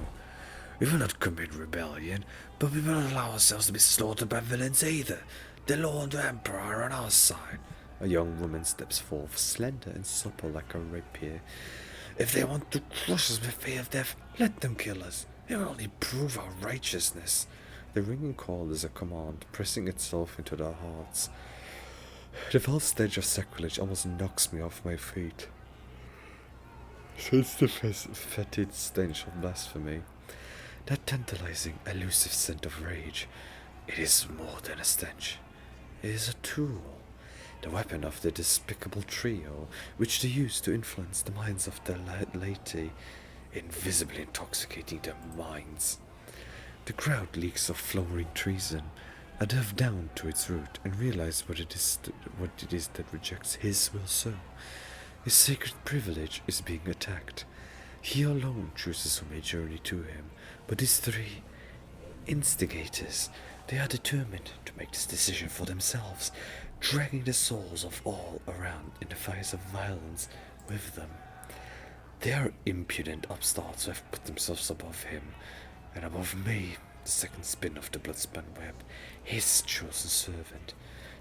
Speaker 8: We will not commit rebellion, but we will not allow ourselves to be slaughtered by villains either. The law and the Emperor are on our side.
Speaker 7: A young woman steps forth, slender and supple like a rapier.
Speaker 8: If they want to crush us with fear of death, let them kill us. It will only prove our righteousness.
Speaker 7: The ringing call is a command, pressing itself into their hearts. The foul stench of sacrilege almost knocks me off my feet. Sense the fetid stench of blasphemy. That tantalizing, elusive scent of rage. It is more than a stench. It is a tool, the weapon of the despicable trio, which they use to influence the minds of their laity, invisibly intoxicating their minds. The crowd leaks of flowering treason. I delve down to its root and realize what it is that rejects his will so. His sacred privilege is being attacked. He alone chooses who may journey to him, but these 3 instigators, they are determined to make this decision for themselves. dragging the souls of all around in the fires of violence with them. They are impudent upstarts who have put themselves above him, and above me, the second spin of the blood-spun web, his chosen servant.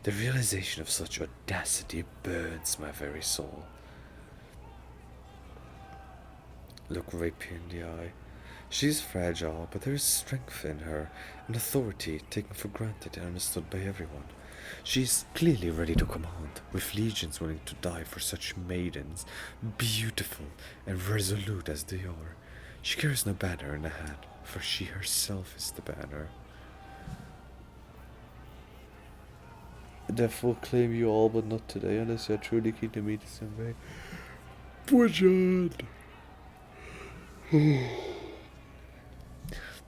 Speaker 7: The realization of such audacity burns my very soul. Look Rapier in the eye. She is fragile, but there is strength in her, and authority taken for granted and understood by everyone. She is clearly ready to command, with legions willing to die for such maidens, beautiful and resolute as they are. She carries no banner in the hand, for she herself is the banner. Death will claim you all, but not today, unless you are truly keen to meet us someday. Butchered!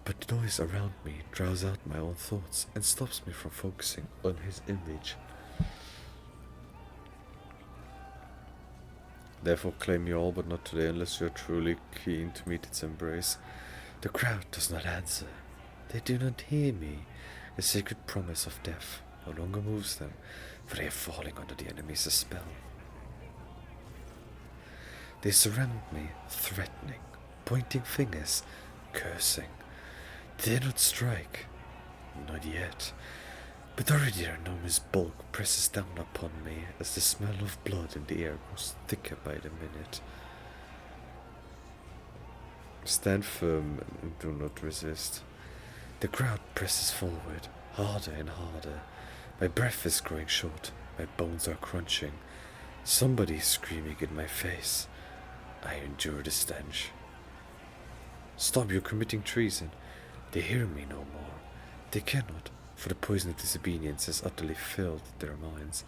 Speaker 7: But the noise around me drowns out my own thoughts and stops me from focusing on his image. Therefore claim you all, but not today, unless you are truly keen to meet its embrace. The crowd does not answer. They do not hear me. The sacred promise of death no longer moves them, for they are falling under the enemy's spell. They surround me, threatening, pointing fingers, cursing. They dare not strike. Not yet. But already their enormous bulk presses down upon me as the smell of blood in the air grows thicker by the minute. Stand firm and do not resist. The crowd presses forward, harder and harder. My breath is growing short, my bones are crunching. Somebody is screaming in my face. I endure the stench. Stop, you're committing treason. They hear me no more. They cannot, for the poison of disobedience has utterly filled their minds.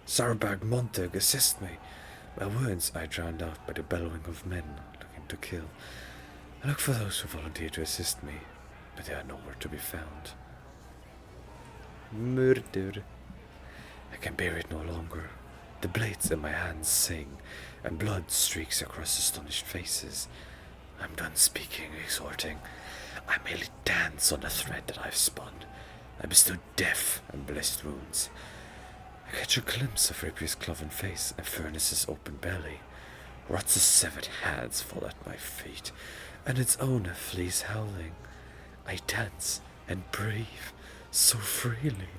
Speaker 7: Sarbag Montag, assist me! My words are drowned out by the bellowing of men looking to kill. I look for those who volunteer to assist me, but they are nowhere to be found. Murder. I can bear it no longer. The blades in my hands sing, and blood streaks across astonished faces. I'm done speaking, exhorting. I merely dance on the thread that I've spun. I bestow death and blessed wounds. I catch a glimpse of Rapier's cloven face and Furnace's open belly. Rotz's severed hands fall at my feet, and its owner flees howling. I dance and breathe so freely.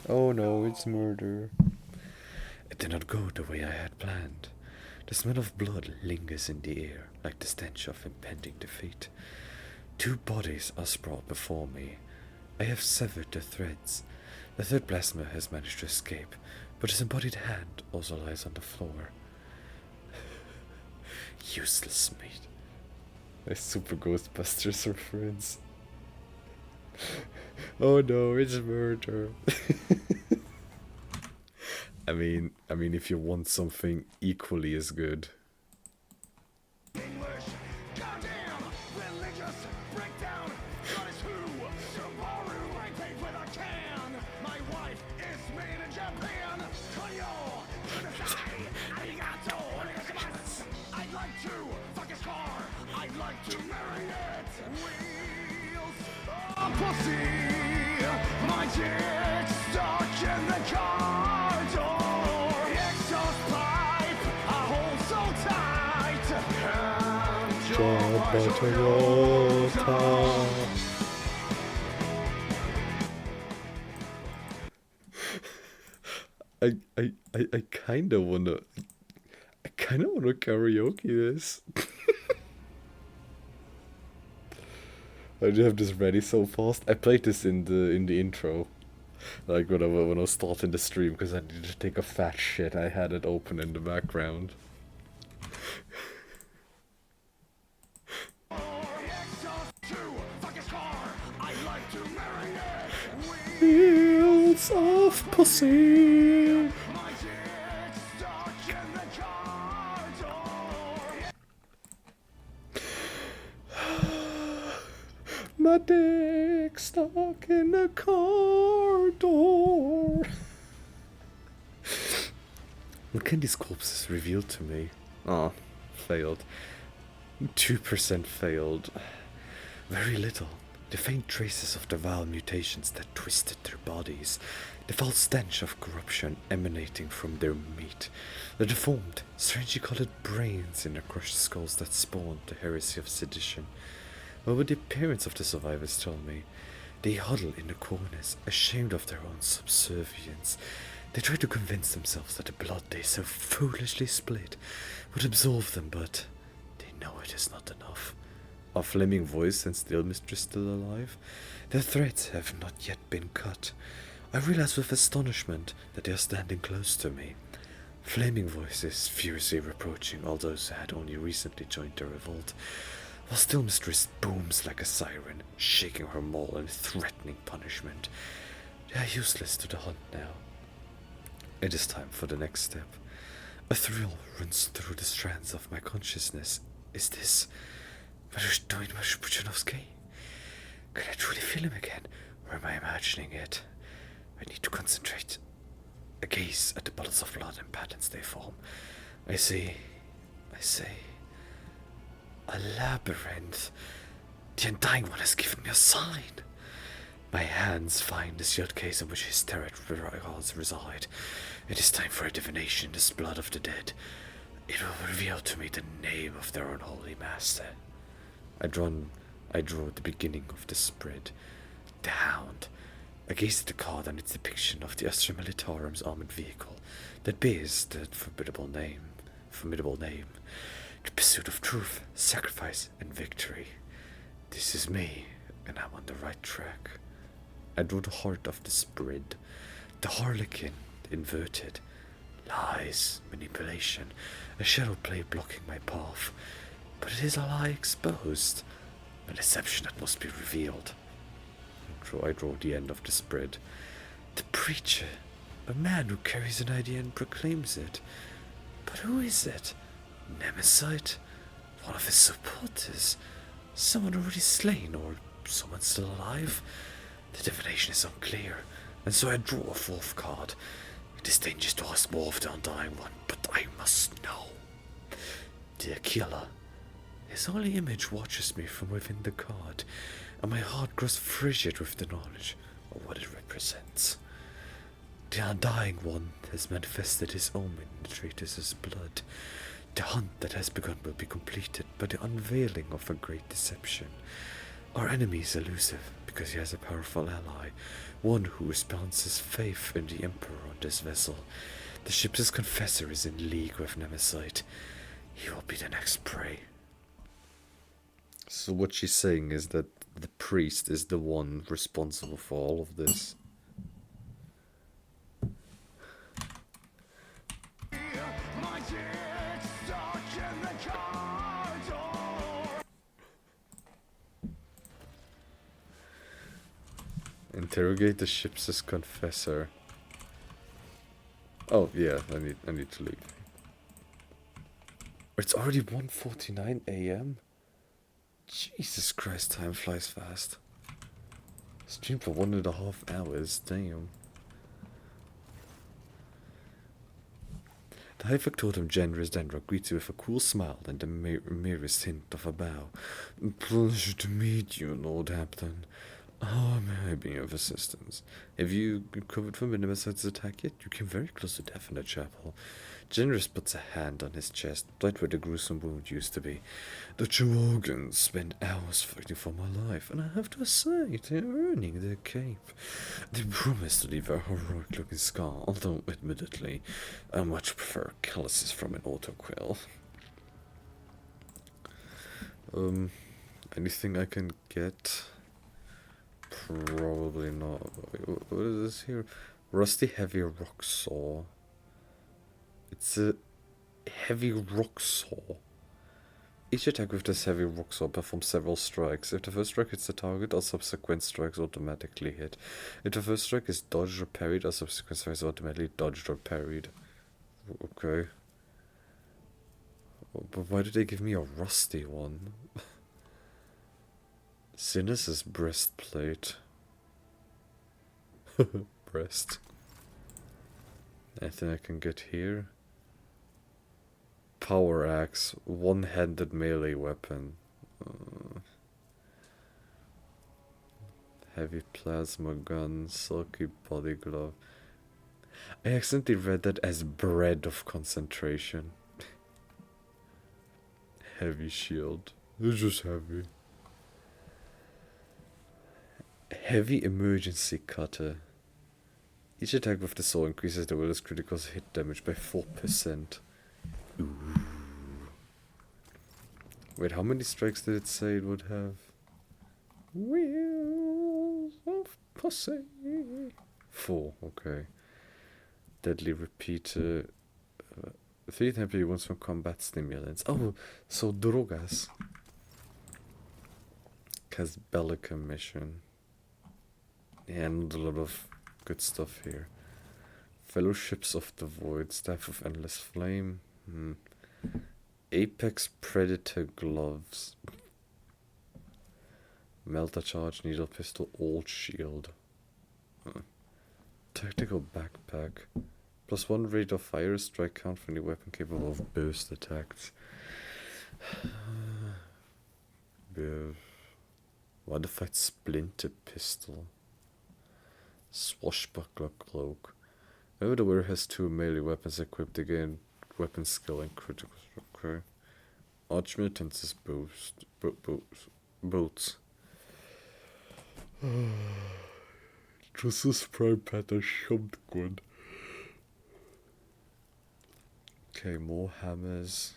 Speaker 7: Oh no, it's murder. It did not go the way I had planned. The smell of blood lingers in the air, like the stench of impending defeat. 2 bodies are sprawled before me. I have severed the threads. The third blasphemer has managed to escape, but his embodied hand also lies on the floor. Useless meat. A super Ghostbusters reference. Oh no, it's murder. I mean, if you want something equally as good.
Speaker 2: English, goddamn, religious breakdown. God is who? Subaru, I paid with a can. My wife is made in Japan. Konyo, kudasai, arigato, onegaishimasu. I'd like to fuck his car. I'd like to marry it. Wheels of pussy. My dick stuck in the car door. Exhaust pipe, I hold so tight.
Speaker 7: I kinda wanna karaoke this. I do have this ready so fast. I played this in the intro, like when I was starting the stream, because I needed to take a fat shit. I had it open in the background. Wheels of pussy. My dick stuck in the car door. What can these corpses reveal to me? Ah, failed. 2% failed. Very little. The faint traces of the vile mutations that twisted their bodies, the foul stench of corruption emanating from their meat, the deformed, strangely colored brains in their crushed skulls that spawned the heresy of sedition. What would the appearance of the survivors tell me? They huddle in the corners, ashamed of their own subservience. They try to convince themselves that the blood they so foolishly split would absolve them, but they know it is not enough. Our flaming voice and steel mistress still alive? Their threads have not yet been cut. I realize with astonishment that they are standing close to me. Flaming voices furiously reproaching all those who had only recently joined the revolt, while steel mistress booms like a siren, shaking her maul and threatening punishment. They are useless to the hunt now. It is time for the next step. A thrill runs through the strands of my consciousness. Is this Wojciech Puchanovsky? Can I truly feel him again, or am I imagining it? I need to concentrate. I gaze at the puddles of blood and patterns they form. I say, a labyrinth. The Undying One has given me a sign. My hands find the sealed case in which his tarot gods reside. It is time for a divination in this blood of the dead. It will reveal to me the name of their unholy master. I draw the beginning of the spread. The Hound. I gaze at the card and its depiction of the Astra Militarum's armored vehicle that bears that formidable name. The pursuit of truth, sacrifice, and victory. This is me, and I'm on the right track. I draw the heart of the spread. The harlequin, inverted. Lies, manipulation, a shadow play blocking my path. But it is a lie exposed, a deception that must be revealed. I draw the end of the spread. The preacher, a man who carries an idea and proclaims it. But who is it? Nemesite? One of his supporters? Someone already slain, or someone still alive? The divination is unclear, and so I draw a fourth card. It is dangerous to ask more of the Undying One, but I must know. Dear killer, his only image watches me from within the card, and my heart grows frigid with the knowledge of what it represents. The Undying One has manifested his omen in the traitor's blood. The hunt that has begun will be completed by the unveiling of a great deception. Our enemy is elusive because he has a powerful ally, one who responds his faith in the Emperor on this vessel. The ship's confessor is in league with Nemesite. He will be the next prey. So what she's saying is that the priest is the one responsible for all of this.
Speaker 2: My dick's stuck in the car door.
Speaker 7: Interrogate the ship's confessor. Oh yeah, I need to leave. It's already 1:49 a.m. Jesus Christ, time flies fast. Streamed for 1.5 hours, damn. The High Factotum Generous Dendra greets you with a cool smile and the merest hint of a bow. Pleasure to meet you, Lord Hampton. How may I be of assistance? Have you recovered from Nemesite's attack yet? You came very close to death in the chapel. Generous puts a hand on his chest, right where the gruesome wound used to be. The Chewogans spent hours fighting for my life, and I have to say, they're earning their cape. They promise to leave a heroic-looking scar, although, admittedly, I much prefer calluses from an autoquill. Anything I can get? Probably not. What is this here? Rusty heavy rock saw. It's a heavy rock saw. Each attack with this heavy rock saw performs several strikes. If the first strike hits the target, all subsequent strikes automatically hit. If the first strike is dodged or parried, all subsequent strikes automatically dodged or parried. Okay. But why did they give me a rusty one? Sinus' breastplate. Breast. Anything I can get here? Power axe, one-handed melee weapon. Heavy plasma gun, silky body glove. I accidentally read that as bread of concentration. Heavy shield. It's just heavy. Heavy emergency cutter. Each attack with the saw increases the willer's critical hit damage by 4%. Ooh. Wait, how many strikes did it say it would have? Wheels of pussy. 4, okay. Deadly repeater. 3 temporary ones from combat stimulants. Oh, so drogas. Casbelica mission. Yeah, and a lot of good stuff here. Fellowships of the Void, Staff of Endless Flame. Apex Predator gloves. Melter charge, needle pistol, old shield. Tactical backpack. +1 rate of fire, strike count for any weapon capable of burst attacks. Modified splinter pistol. Swashbuckler cloak. Whenever the wearer has 2 melee weapons equipped, they gain weapon skill and critical. Okay. Archmilitance's boots. Just a spray pattern shotgun. Okay, more hammers.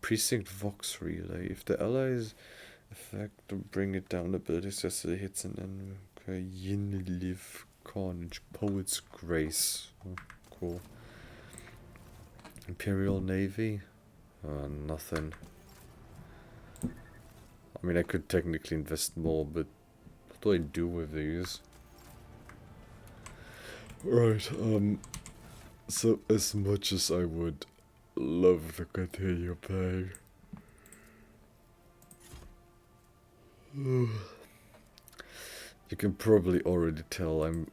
Speaker 7: Precinct Vox Relay. If the allies effect to bring it down ability successfully hits an enemy. Okay, Yin Live Carnage. Poet's Grace. Oh, cool. Imperial Navy. Nothing. I mean, I could technically invest more, but what do I do with these? Right, so as much as I would love to continue playing, you can probably already tell I'm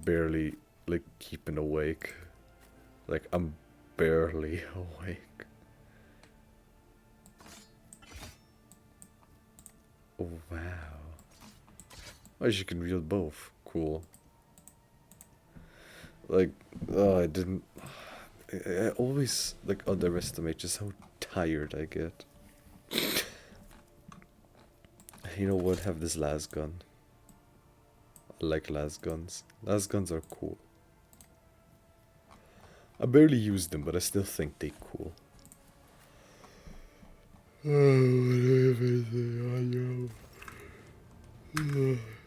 Speaker 7: barely like keeping awake. Like I'm barely awake. Oh wow. Oh, you can wield both. Cool. Like, oh, I didn't. I always like underestimate just how tired I get. You know what? Have this las gun. I like las guns. Las guns are cool. I barely use them, but I still think they're cool.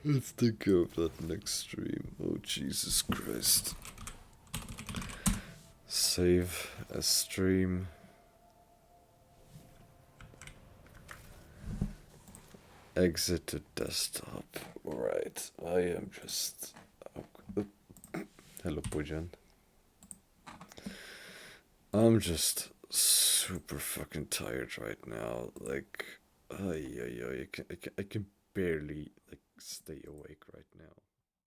Speaker 7: Let's think of that next stream. Oh, Jesus Christ. Save a stream. Exit to desktop. Right, I am just... Hello, Pujan. I'm just super fucking tired right now. Like, I can barely like stay awake right now.